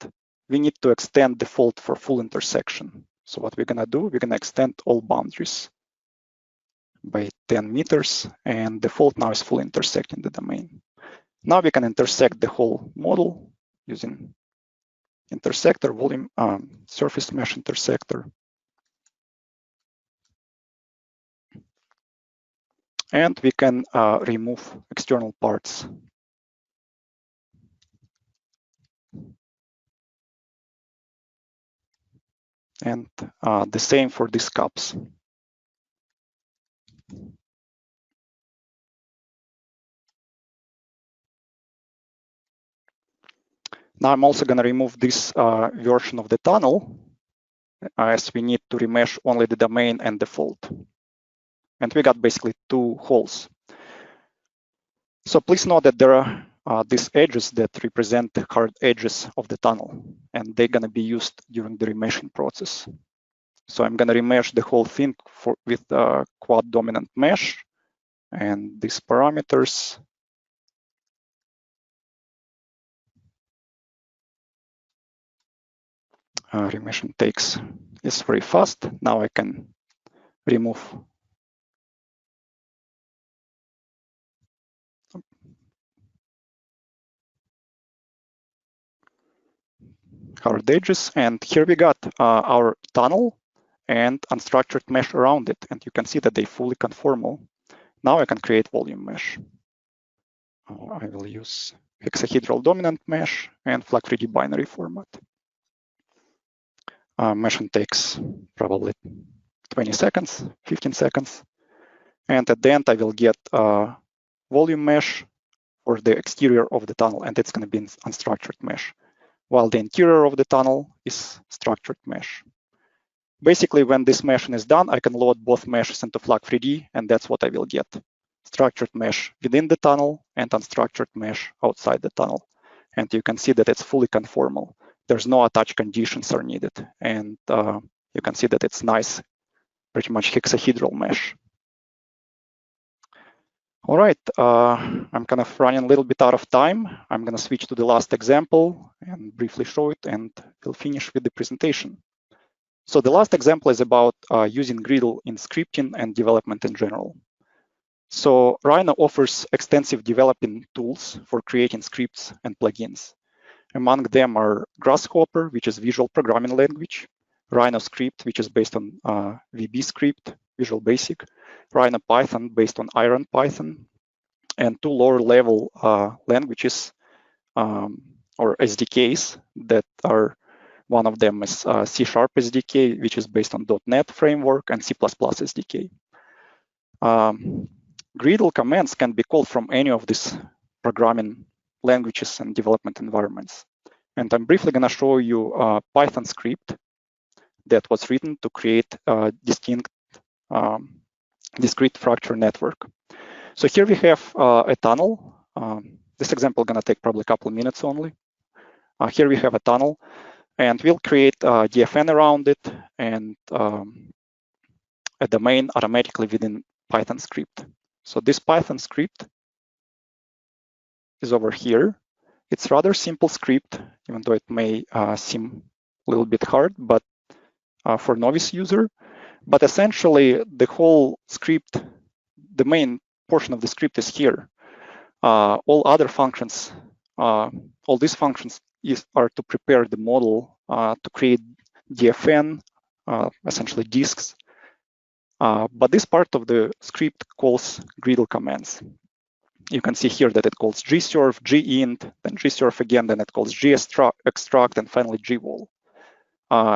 we need to extend the fault for full intersection. So what we're gonna do, we're gonna extend all boundaries by 10 meters, and the fault now is fully intersecting the domain. Now we can intersect the whole model using intersector, volume, surface mesh intersector. And we can remove external parts. And the same for these cups. Now I'm also going to remove this version of the tunnel, as we need to remesh only the domain and the fault. And we got basically two holes. So please note that there are these edges that represent the hard edges of the tunnel, and they're going to be used during the remeshing process. So I'm going to remesh the whole thing with quad dominant mesh, and these parameters. Remeshing is very fast. Now I can remove hard edges, and here we got our tunnel and unstructured mesh around it, and you can see that they fully conformal. Now I can create volume mesh. I will use hexahedral dominant mesh and FLAG3D binary format. Meshing takes probably 20 seconds, 15 seconds. And at the end, I will get a volume mesh for the exterior of the tunnel, and it's going to be unstructured mesh, while the interior of the tunnel is structured mesh. Basically, when this meshing is done, I can load both meshes into FLAG3D, and that's what I will get. Structured mesh within the tunnel and unstructured mesh outside the tunnel. And you can see that it's fully conformal. There's no attach conditions are needed. And you can see that it's nice, pretty much hexahedral mesh. All right, I'm kind of running a little bit out of time. I'm gonna switch to the last example and briefly show it, and we'll finish with the presentation. So the last example is about using Griddle in scripting and development in general. So Rhino offers extensive developing tools for creating scripts and plugins. Among them are Grasshopper, which is visual programming language, Rhino script, which is based on VB script, Visual Basic, Rhino Python based on Iron Python, and 2 lower-level languages or SDKs that are, one of them is C# SDK, which is based on .NET framework, and C++ SDK. Griddle commands can be called from any of these programming languages and development environments. And I'm briefly going to show you a Python script that was written to create a discrete fracture network. So here we have a tunnel. This example is going to take probably a couple of minutes only. Here we have a tunnel, and we'll create a DFN around it and a domain automatically within Python script. So this Python script is over here. It's rather simple script, even though it may seem a little bit hard, but for novice user. But essentially, the whole script, the main portion of the script is here. All other functions, all these functions are to prepare the model to create DFN, essentially disks. But this part of the script calls Griddle commands. You can see here that it calls gsurf, gint, then gsurf again, then it calls gextract, and finally gwall.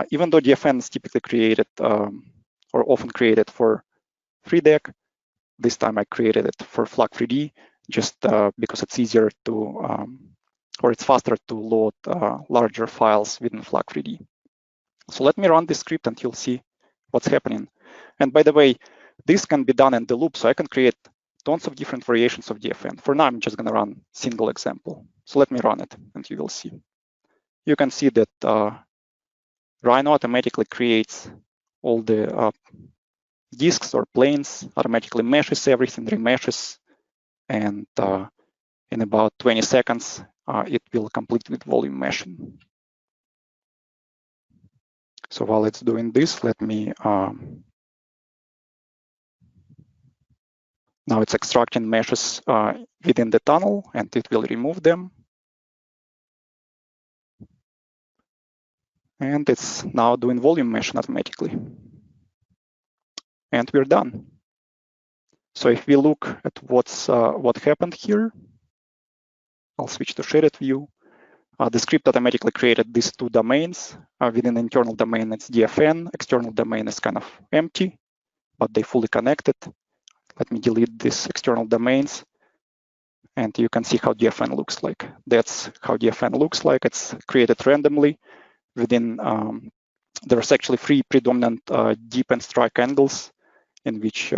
Even though DFN is typically created or often created for FreeDEC, this time I created it for FLAG3D just because it's easier to, or it's faster to load larger files within FLAG3D. So let me run this script and you'll see what's happening. And by the way, this can be done in the loop, so I can create tons of different variations of DFN. For now, I'm just going to run single example. So let me run it and you will see. You can see that Rhino automatically creates all the disks or planes, automatically meshes everything, remeshes, and in about 20 seconds, it will complete with volume meshing. So while it's doing this, let me, now it's extracting meshes within the tunnel, and it will remove them. And it's now doing volume meshing automatically. And we're done. So if we look at what happened here, I'll switch to shaded view. The script automatically created these 2 domains. Within the internal domain, it's DFN. External domain is kind of empty, but they fully connected. Let me delete these external domains. And you can see how DFN looks like. That's how DFN looks like. It's created randomly within, there's actually 3 predominant deep and strike angles in which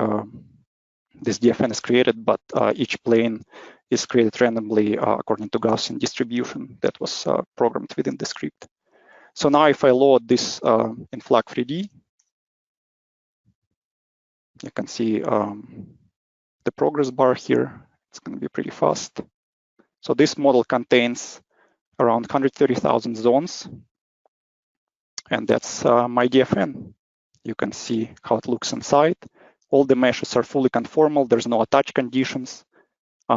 this DFN is created, but each plane is created randomly according to Gaussian distribution that was programmed within the script. So now if I load this in FLAG3D, you can see the progress bar here. It's going to be pretty fast. So this model contains around 130,000 zones, and that's my DFN. You can see how it looks inside. All the meshes are fully conformal. There's no attach conditions.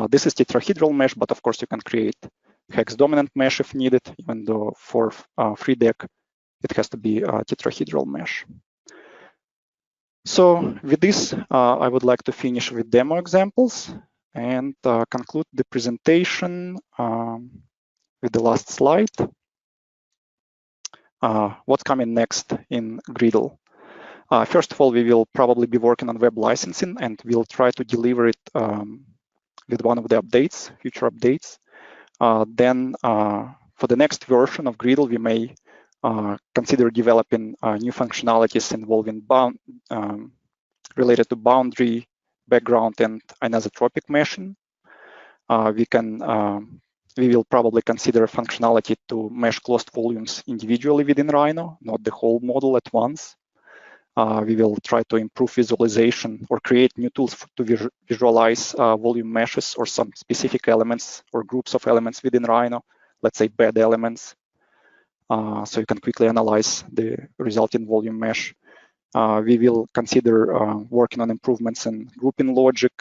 This is tetrahedral mesh, but of course you can create hex dominant mesh if needed, even though for FreeDEC, it has to be a tetrahedral mesh. So with this, I would like to finish with demo examples and conclude the presentation with the last slide. What's coming next in Griddle? First of all, we will probably be working on web licensing, and we'll try to deliver it with one of the updates, future updates. Then for the next version of Griddle, we may consider developing new functionalities involving related to boundary, background, and anisotropic meshing. We will probably consider functionality to mesh closed volumes individually within Rhino, not the whole model at once. We will try to improve visualization or create new tools to visualize volume meshes or some specific elements or groups of elements within Rhino, let's say bed elements. So you can quickly analyze the resulting volume mesh. We will consider working on improvements in grouping logic.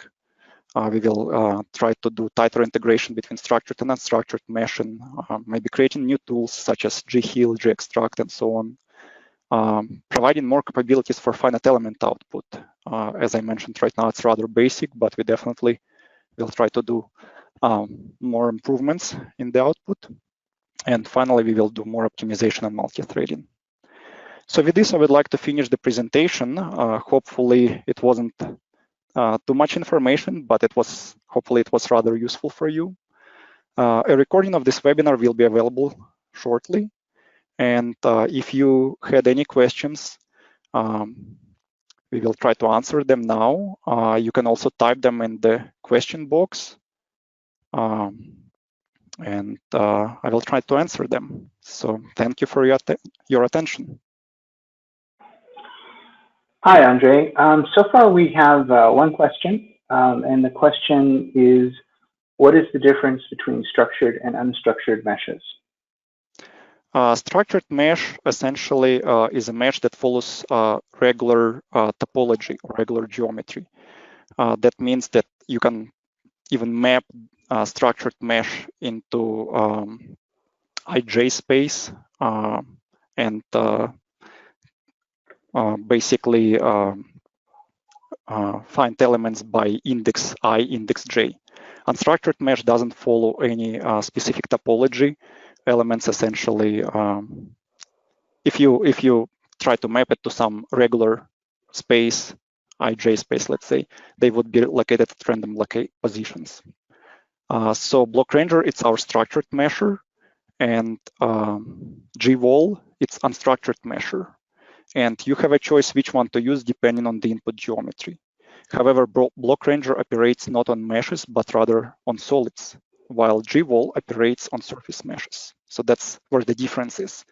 We will try to do tighter integration between structured and unstructured meshing, maybe creating new tools such as gheal, gextract, and so on. providing more capabilities for finite element output. As I mentioned right now, it's rather basic, but we definitely will try to do more improvements in the output. And finally, we will do more optimization and multi-threading. So with this, I would like to finish the presentation. Hopefully it wasn't too much information, but hopefully it was rather useful for you. A recording of this webinar will be available shortly. And if you had any questions, we will try to answer them now. You can also type them in the question box. And I will try to answer them. So thank you for your attention. Hi, Andre. So far we have one question, and the question is, what is the difference between structured and unstructured meshes? Structured mesh essentially is a mesh that follows regular topology or regular geometry. That means that you can even map structured mesh into IJ space and basically find elements by index I, index J. Unstructured mesh doesn't follow any specific topology. Elements essentially, if you try to map it to some regular space, IJ space, let's say, they would be located at random positions. So block ranger, it's our structured measure, and gwall, it's unstructured measure. And you have a choice which one to use depending on the input geometry. However, block ranger operates not on meshes, but rather on solids, while gwall operates on surface meshes. So that's where the difference is.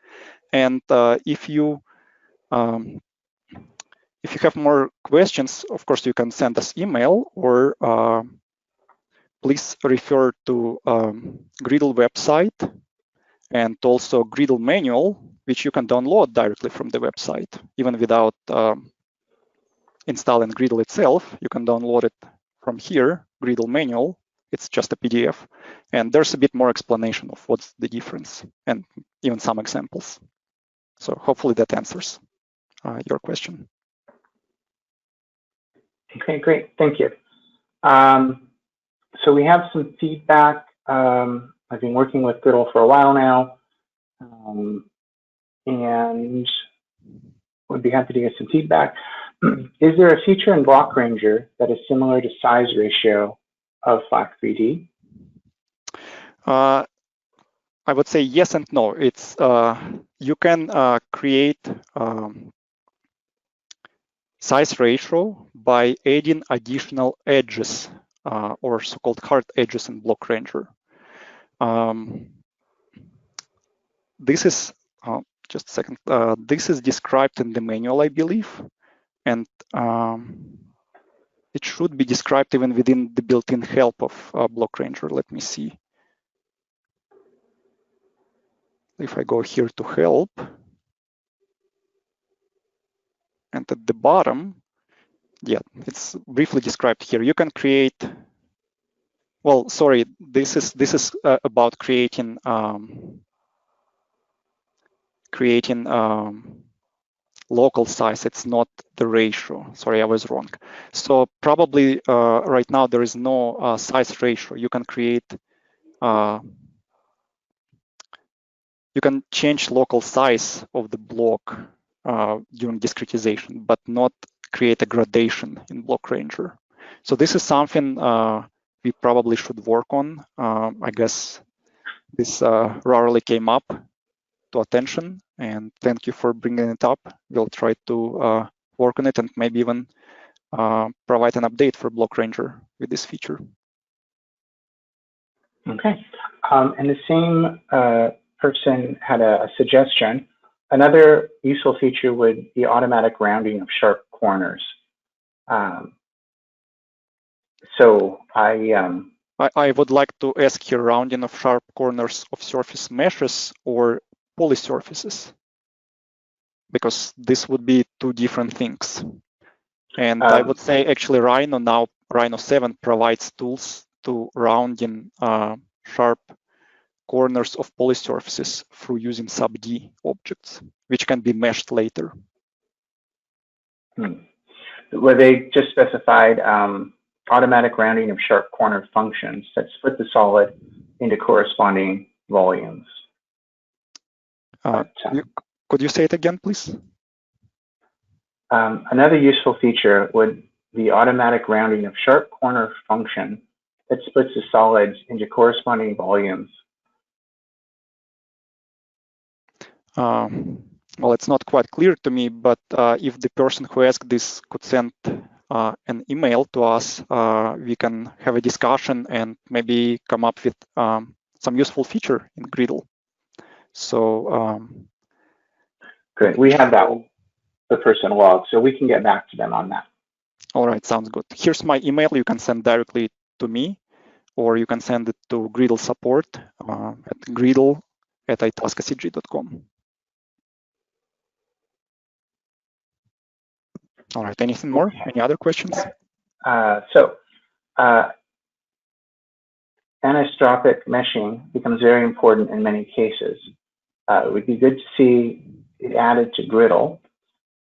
And if you have more questions, of course, you can send us email, or please refer to Griddle website and also Griddle manual, which you can download directly from the website, even without installing Griddle itself. You can download it from here, Griddle manual. It's just a PDF. And there's a bit more explanation of what's the difference and even some examples. So hopefully that answers your question. Okay, great. Thank you. So we have some feedback. I've been working with Griddle for a while now, and would be happy to get some feedback. Is there a feature in Block Ranger that is similar to size ratio of FLAC3D? I would say yes and no. It's you can create size ratio by adding additional edges or so-called hard edges in Block Ranger. This is just a second. This is described in the manual, I believe, and it should be described even within the built-in help of Block Ranger. Let me see. If I go here to help, and at the bottom, yeah, it's briefly described here. You can create. Well, sorry, this is about creating local size. It's not the ratio. Sorry, I was wrong. So probably right now there is no size ratio. You can create. You can change local size of the block during discretization, but not create a gradation in Block Ranger. So this is something we probably should work on. I guess this rarely came up to attention, and thank you for bringing it up. We'll try to work on it and maybe even provide an update for Block Ranger with this feature. Okay, and the same person had a suggestion. Another useful feature would be automatic rounding of sharp corners. So I would like to ask here, rounding of sharp corners of surface meshes or polysurfaces, because this would be two different things. And I would say actually Rhino now, Rhino 7 provides tools to rounding sharp corners of polysurfaces through using sub-D objects, which can be meshed later. Where they just specified automatic rounding of sharp corner functions that split the solid into corresponding volumes. Could you say it again, please? Another useful feature would be automatic rounding of sharp corner function that splits the solids into corresponding volumes. Well, it's not quite clear to me, but if the person who asked this could send an email to us, we can have a discussion and maybe come up with some useful feature in Griddle. So good. We have that the person log, so we can get back to them on that. All right, sounds good. Here's my email. You can send directly to me, or you can send it to Griddle support at griddle@itascacg.com. All right, anything more? Any other questions? Anisotropic meshing becomes very important in many cases. It would be good to see it added to Griddle.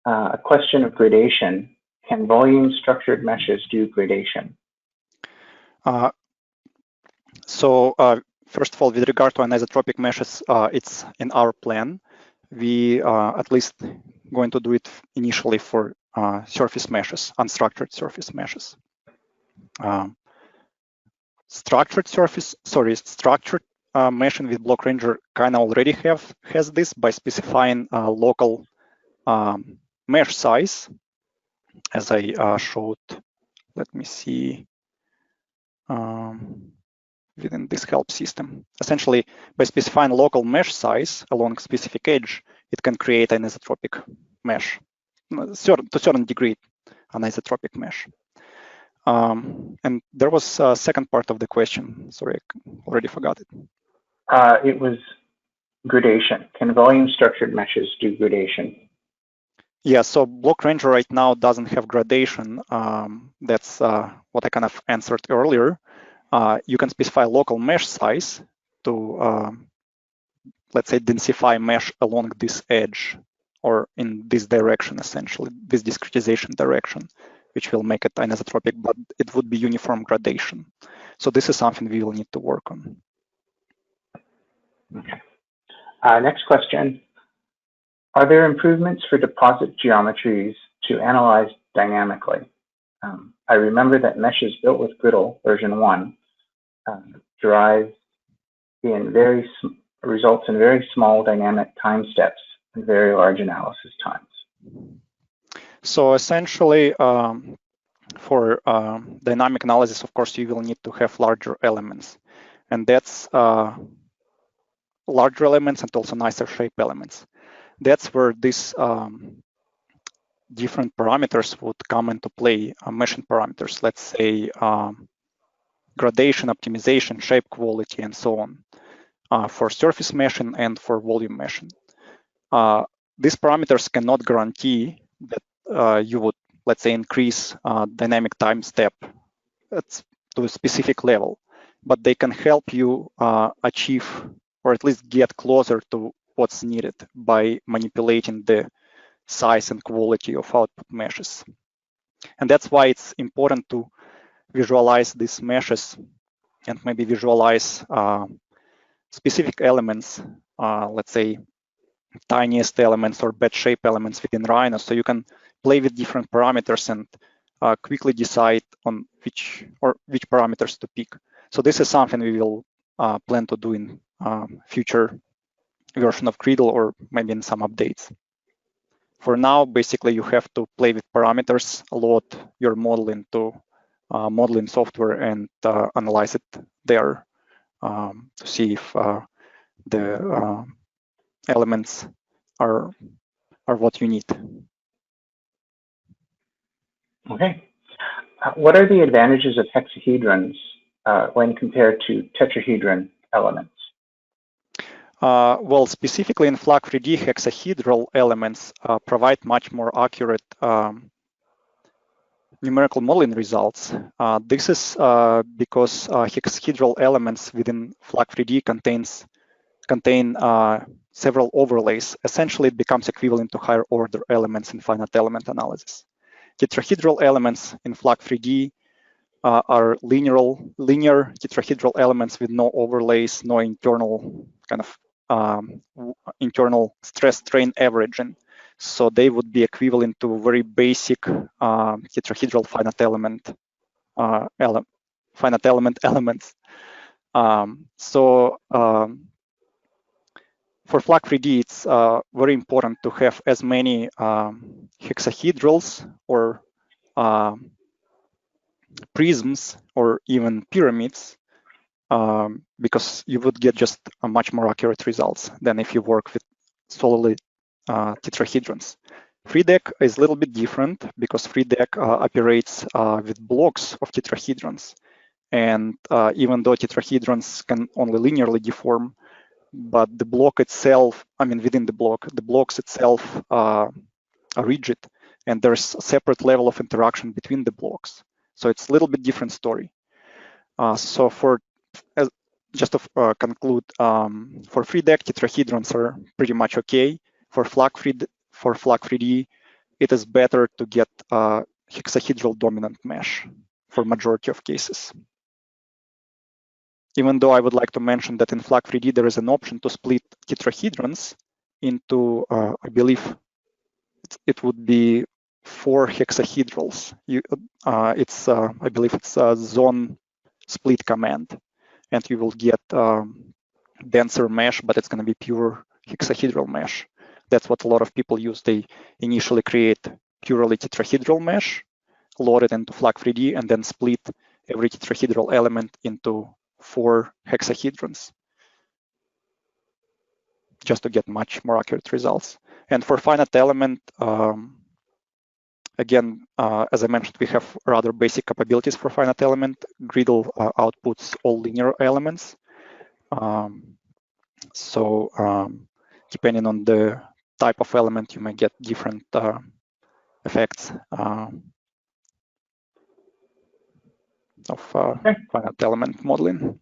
A question of gradation: can volume structured meshes do gradation? First of all, with regard to anisotropic meshes, it's in our plan. We at least going to do it initially for surface meshes, unstructured surface meshes. Structured meshing with Block Ranger kind of already has this by specifying local mesh size, as I showed. Let me see. Within this help system, essentially by specifying local mesh size along specific edge, it can create an anisotropic mesh, to a certain degree, an anisotropic mesh. And there was a second part of the question. Sorry, I already forgot it. It was gradation. Can volume structured meshes do gradation? Yeah, so Block Ranger right now doesn't have gradation. That's what I kind of answered earlier. You can specify local mesh size to, let's say, densify mesh along this edge or in this direction, essentially, this discretization direction, which will make it anisotropic, but it would be uniform gradation. So this is something we will need to work on. Okay. Next question. Are there improvements for deposit geometries to analyze dynamically? I remember that meshes built with Griddle version 1 results in very small dynamic time steps and very large analysis times. So essentially, for dynamic analysis, of course, you will need to have larger elements, and that's larger elements and also nicer shape elements. That's where these different parameters would come into play, meshing parameters, let's say gradation, optimization, shape quality, and so on, for surface meshing and for volume meshing. These parameters cannot guarantee that you would, let's say, increase dynamic time step to a specific level, but they can help you achieve or at least get closer to what's needed by manipulating the size and quality of output meshes. And that's why it's important to visualize these meshes and maybe visualize specific elements, let's say tiniest elements or bed shape elements within Rhino, so you can play with different parameters and quickly decide on which parameters to pick. So this is something we will plan to do in future version of Griddle or maybe in some updates. For now, basically, you have to play with parameters, load your model into modeling software and analyze it there to see if the elements are what you need. Okay. What are the advantages of hexahedrons when compared to tetrahedron elements? Well, specifically in FLAG3D, hexahedral elements provide much more accurate numerical modeling results. This is because hexahedral elements within FLAG3D contains contain several overlays. Essentially, it becomes equivalent to higher order elements in finite element analysis. Tetrahedral elements in FLAG3D are linear tetrahedral elements with no overlays, no internal kind of internal stress strain averaging. So they would be equivalent to very basic tetrahedral finite element elements. For FLAG3D, it's very important to have as many hexahedrals or prisms or even pyramids, because you would get just a much more accurate results than if you work with solely tetrahedrons. FreeDeck is a little bit different because FreeDeck operates with blocks of tetrahedrons. And even though tetrahedrons can only linearly deform, but the block itself, I mean, within the blocks itself are rigid, and there's a separate level of interaction between the blocks. So it's a little bit different story. So for just to conclude, for FreeDeck, tetrahedrons are pretty much okay. For FLAG3D, it is better to get a hexahedral dominant mesh for majority of cases. Even though I would like to mention that in FLAG3D, there is an option to split tetrahedrons into, I believe it would be 4 hexahedrals. I believe it's a zone split command, and you will get denser mesh, but it's going to be pure hexahedral mesh. That's what a lot of people use. They initially create purely tetrahedral mesh, load it into FLAG3D, and then split every tetrahedral element into 4 hexahedrons, just to get much more accurate results. And for finite element, again, as I mentioned, we have rather basic capabilities for finite element. Griddle outputs all linear elements. Depending on the type of element, you may get different effects of finite element modeling.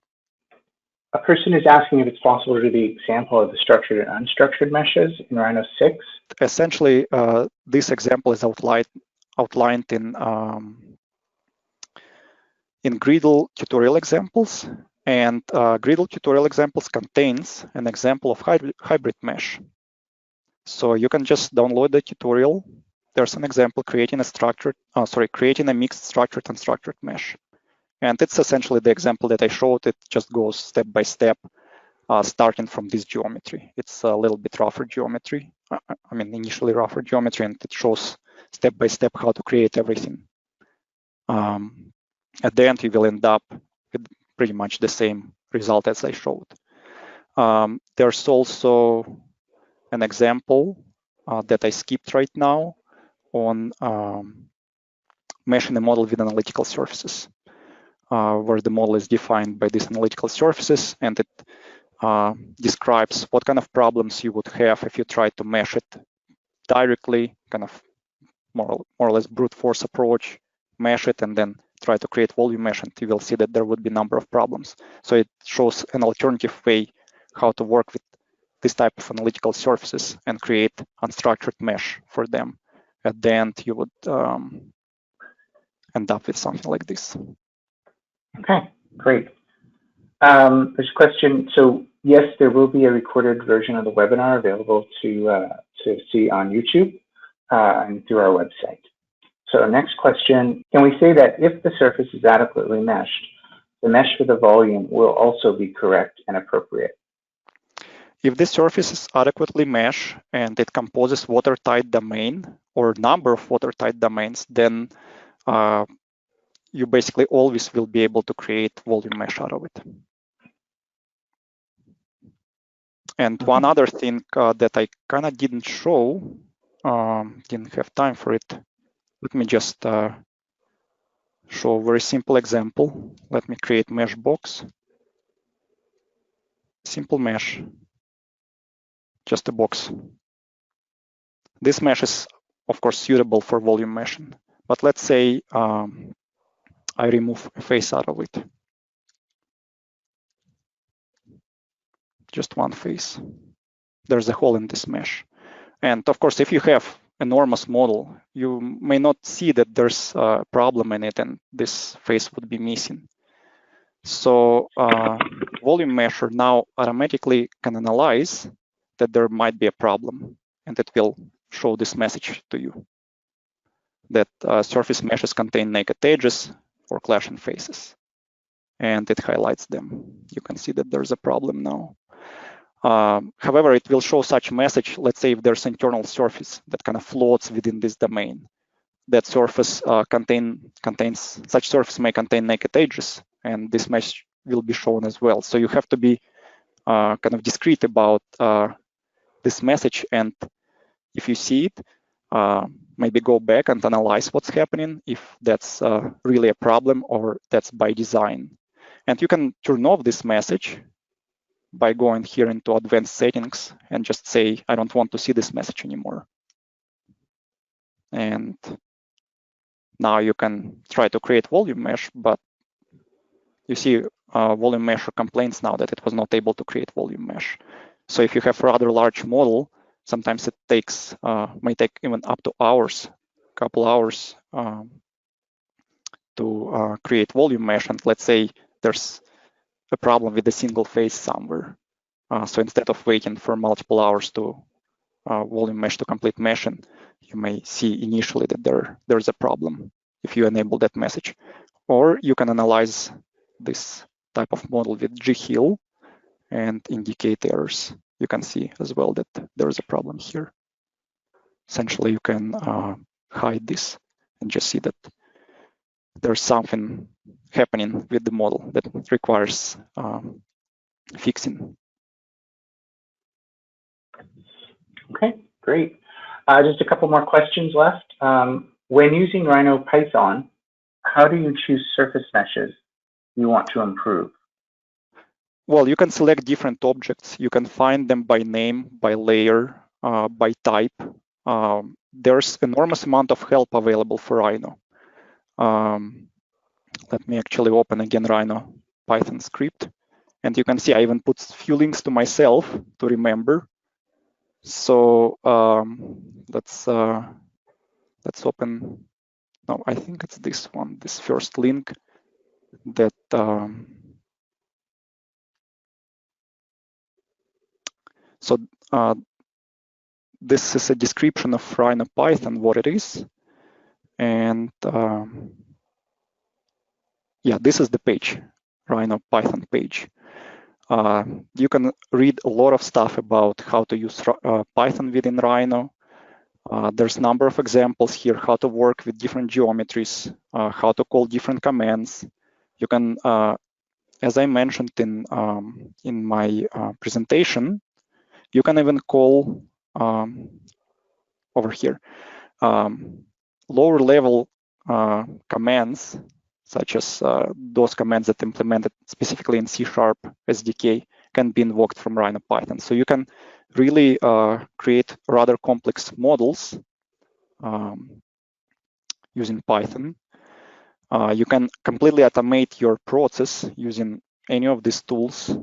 A person is asking if it's possible to do the example of the structured and unstructured meshes in Rhino 6. Essentially, this example is outlined in Griddle tutorial examples, and Griddle tutorial examples contains an example of hybrid mesh. So you can just download the tutorial. There's an example creating a mixed structured and unstructured mesh. And it's essentially the example that I showed. It just goes step by step, starting from this geometry. It's a little bit rougher geometry. I mean, initially rougher geometry, and it shows step by step how to create everything. At the end, you will end up with pretty much the same result as I showed. There's also an example that I skipped right now on meshing a model with analytical surfaces, where the model is defined by these analytical surfaces, and it describes what kind of problems you would have if you try to mesh it directly, kind of more or less brute force approach, mesh it, and then try to create volume mesh, and you will see that there would be a number of problems. So it shows an alternative way how to work with this type of analytical surfaces and create unstructured mesh for them. At the end, you would end up with something like this. Okay, great. There's a question. So yes, there will be a recorded version of the webinar available to see on YouTube and through our website. So our next question, can we say that if the surface is adequately meshed, the mesh for the volume will also be correct and appropriate? If the surface is adequately meshed and it composes watertight domain or number of watertight domains, then you basically always will be able to create volume mesh out of it. And one other thing that I kind of didn't show, didn't have time for it. Let me just show a very simple example. Let me create mesh box. Simple mesh, just a box. This mesh is, of course, suitable for volume meshing. But let's say I remove a face out of it. just one face. There's a hole in this mesh. And of course, if you have enormous model, you may not see that there's a problem in it and this face would be missing. So volume mesher now automatically can analyze that there might be a problem, and it will show this message to you that surface meshes contain naked edges or clashing faces, and it highlights them. You can see that there's a problem now. However, it will show such message, let's say if there's internal surface that kind of floats within this domain. That surface such surface may contain naked edges, and this mesh will be shown as well. So you have to be kind of discreet about this message, and if you see it, maybe go back and analyze what's happening, if that's really a problem or that's by design. And you can turn off this message by going here into advanced settings and just say, I don't want to see this message anymore. And now you can try to create volume mesh, but you see volume mesher complains now that it was not able to create volume mesh. So if you have rather large model, sometimes it takes, may take even up to hours, couple hours to create volume mesh. And let's say there's a problem with a single face somewhere. So instead of waiting for multiple hours to volume mesh to complete meshing, you may see initially that there's a problem if you enable that message. Or you can analyze this type of model with ghill and indicate errors. You can see as well that there's a problem here. Essentially, you can hide this and just see that there's something happening with the model that requires fixing. Okay, great. Just a couple more questions left. When using Rhino Python, how do you choose surface meshes you want to improve? Well, you can select different objects. You can find them by name, by layer, by type. There's enormous amount of help available for Rhino. Let me actually open again Rhino Python script. And you can see I even put a few links to myself to remember. So let's open, no, I think it's this one, this first link that this is a description of Rhino Python, what it is. And yeah, this is the page, Rhino Python page. You can read a lot of stuff about how to use Python within Rhino. There's a number of examples here, how to work with different geometries, how to call different commands. You can, as I mentioned in my presentation, you can even call over here lower level commands, such as those commands that implemented specifically in C# SDK can be invoked from Rhino Python. So you can really create rather complex models using Python. You can completely automate your process using any of these tools.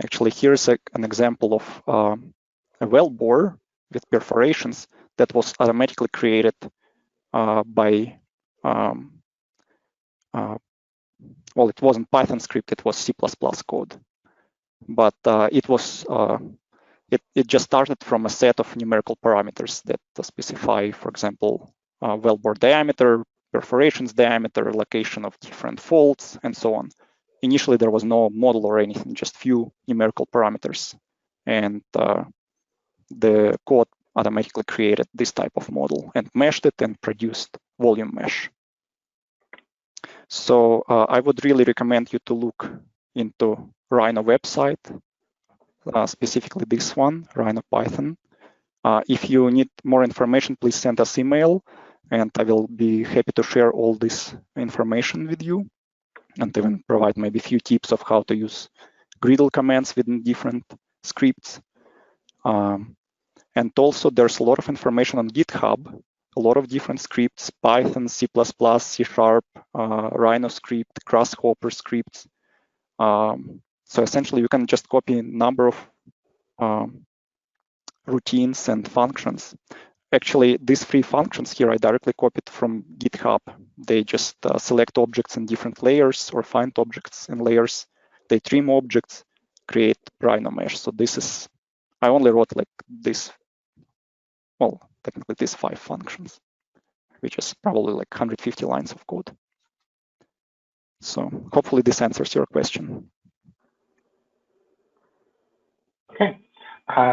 Actually, here's an example of a well bore with perforations that was automatically created by well, it wasn't Python script, it was C++ code. But it just started from a set of numerical parameters that specify, for example, well bore diameter, perforations diameter, location of different faults, and so on. Initially, there was no model or anything, just few numerical parameters. And the code automatically created this type of model and meshed it and produced volume mesh. So I would really recommend you to look into Rhino website, specifically this one, Rhino Python. If you need more information, please send us email, and I will be happy to share all this information with you and even provide maybe a few tips of how to use Griddle commands within different scripts. And also there's a lot of information on GitHub, a lot of different scripts, Python, C++, C#, Rhino script, Grasshopper scripts. So essentially, you can just copy a number of routines and functions. Actually, these 3 functions here I directly copied from GitHub. They just select objects in different layers or find objects in layers. They trim objects, create Rhino mesh. So this is, I only wrote like this, well, technically these 5 functions, which is probably like 150 lines of code. So hopefully this answers your question. Okay.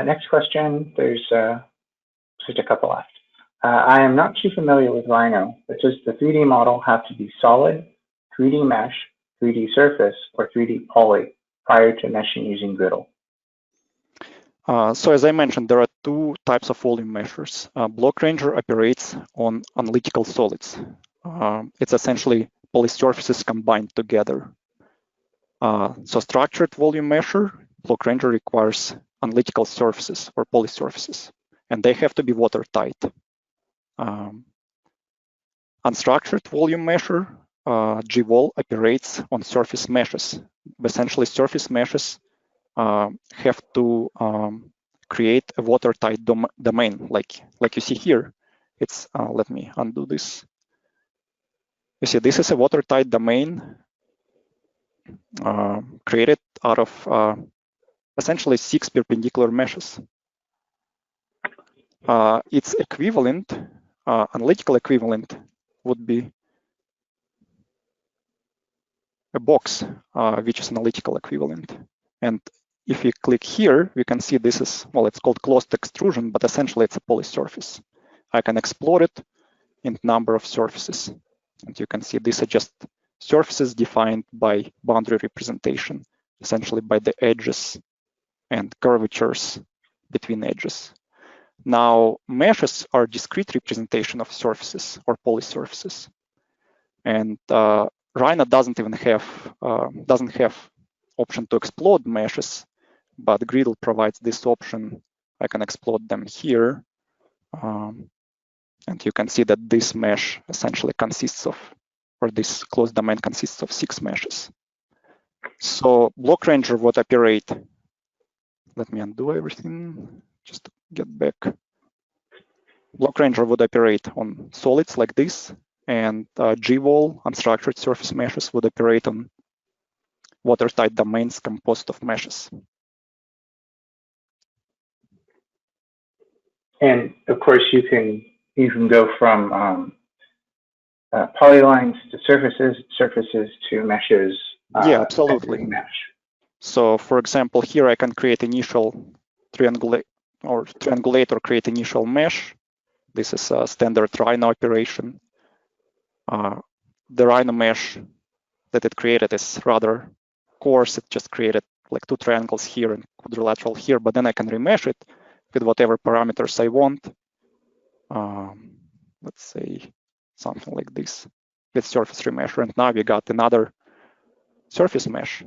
Next question. There's just a couple left. I am not too familiar with Rhino, but does the 3D model have to be solid, 3D mesh, 3D surface, or 3D poly prior to meshing using Griddle? So as I mentioned, there are 2 types of volume measures. Block Ranger operates on analytical solids. It's essentially polysurfaces combined together. So structured volume measure, Block Ranger requires analytical surfaces or polysurfaces, and they have to be watertight. Unstructured volume measure, GVol operates on surface meshes. Essentially, surface meshes have to create a watertight domain, like you see here. It's let me undo this. You see, this is a watertight domain created out of essentially 6 perpendicular meshes. Its equivalent, analytical equivalent, would be a box, which is analytical equivalent. And if you click here, we can see this is, well, it's called closed extrusion, but essentially it's a polysurface. I can explode it in number of surfaces. And you can see these are just surfaces defined by boundary representation, essentially by the edges and curvatures between edges. Now, meshes are discrete representation of surfaces or polysurfaces. And Rhino doesn't even have option to explode meshes, but Griddle provides this option. I can explode them here. And you can see that this mesh essentially consists of, or this closed domain consists of 6 meshes. So Block Ranger would operate, let me undo everything just to get back. Block Ranger would operate on solids like this, and GVol, unstructured surface meshes, would operate on watertight domains composed of meshes. And of course, you can go from polylines to surfaces, surfaces to meshes. Yeah, absolutely. Mesh. So, for example, here I can create initial triangulate or create initial mesh. This is a standard Rhino operation. The Rhino mesh that it created is rather coarse. It just created like 2 triangles here and quadrilateral here, but then I can remesh it with whatever parameters I want. Let's say something like this with surface remesher, and now we got another surface mesh.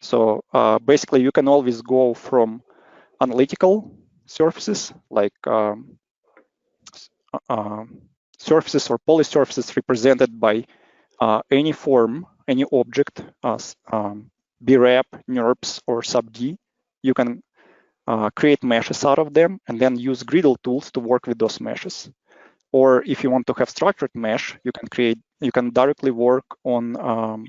So basically, you can always go from analytical surfaces like surfaces or polysurfaces represented by any form, any object, BREP, NURBS, or sub-D. You can create meshes out of them and then use Griddle tools to work with those meshes. Or if you want to have structured mesh, you can directly work on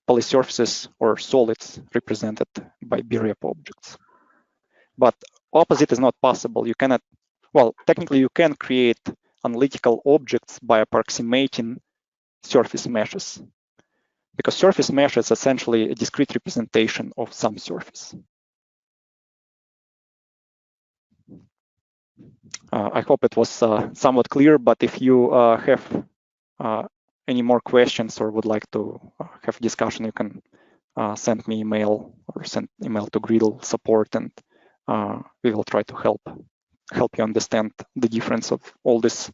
polysurfaces or solids represented by BREP objects. But opposite is not possible. You cannot, well, technically you can create analytical objects by approximating surface meshes, because surface mesh is essentially a discrete representation of some surface. I hope it was somewhat clear, but if you have any more questions or would like to have discussion, you can send me email or send email to Griddle support, and we will try to help you understand the difference of all these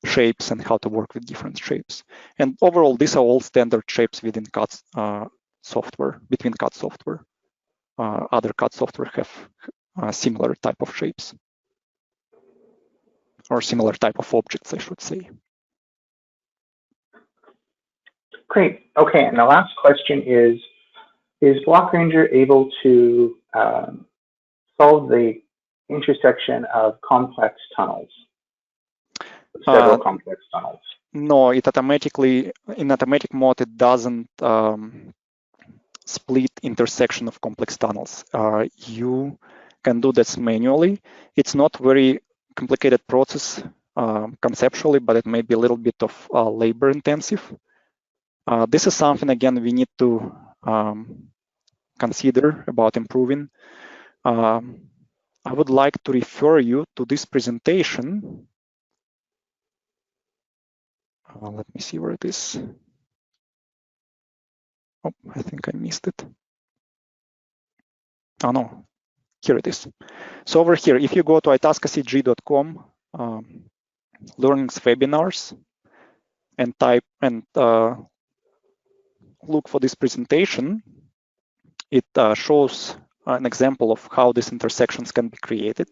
shapes and how to work with different shapes. And overall, these are all standard shapes within CAD software, between CAD software. Other CAD software have similar type of shapes, or similar type of objects, I should say. Great. Okay, and the last question is, is Block Ranger able to solve the intersection of complex tunnels, several complex tunnels? No, it automatically, in automatic mode, it doesn't split intersection of complex tunnels. You can do this manually. It's not very complicated process conceptually, but it may be a little bit of labor intensive. This is something, again, we need to consider about improving. I would like to refer you to this presentation. Let me see where it is. Oh, I think I missed it. Oh no, here it is. So over here, if you go to itascacg.com, learnings webinars, and type and look for this presentation, it shows an example of how these intersections can be created.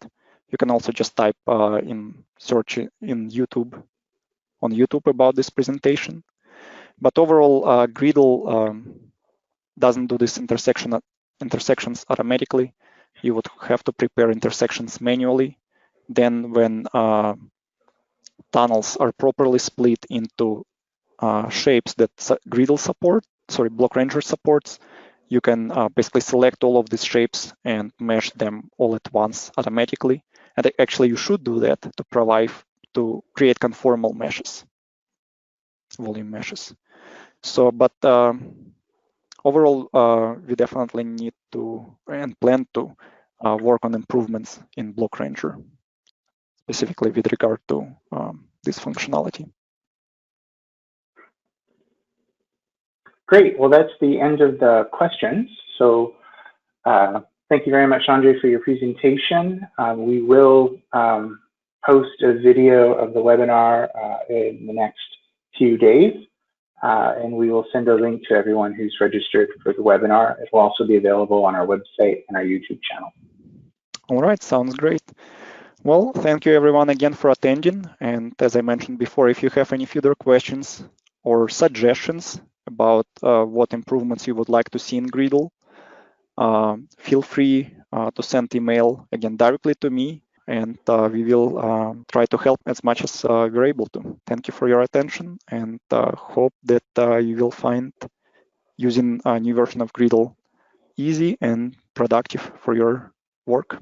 You can also just type in search in YouTube, on YouTube, about this presentation. But overall, Griddle doesn't do this intersections automatically. You would have to prepare intersections manually. Then when tunnels are properly split into shapes that Block Ranger supports, you can basically select all of these shapes and mesh them all at once automatically. And actually, you should do that to create conformal meshes, volume meshes. So, but overall, we definitely need to and plan to work on improvements in Block Ranger, specifically with regard to this functionality. Great. Well, that's the end of the questions. So thank you very much, Andre, for your presentation. We will post a video of the webinar in the next few days, and we will send a link to everyone who's registered for the webinar. It will also be available on our website and our YouTube channel. All right, sounds great. Well, thank you everyone again for attending. And as I mentioned before, if you have any further questions or suggestions about what improvements you would like to see in Griddle, feel free to send email again directly to me, and we will try to help as much as we're able to. Thank you for your attention, and hope that you will find using a new version of Griddle easy and productive for your work.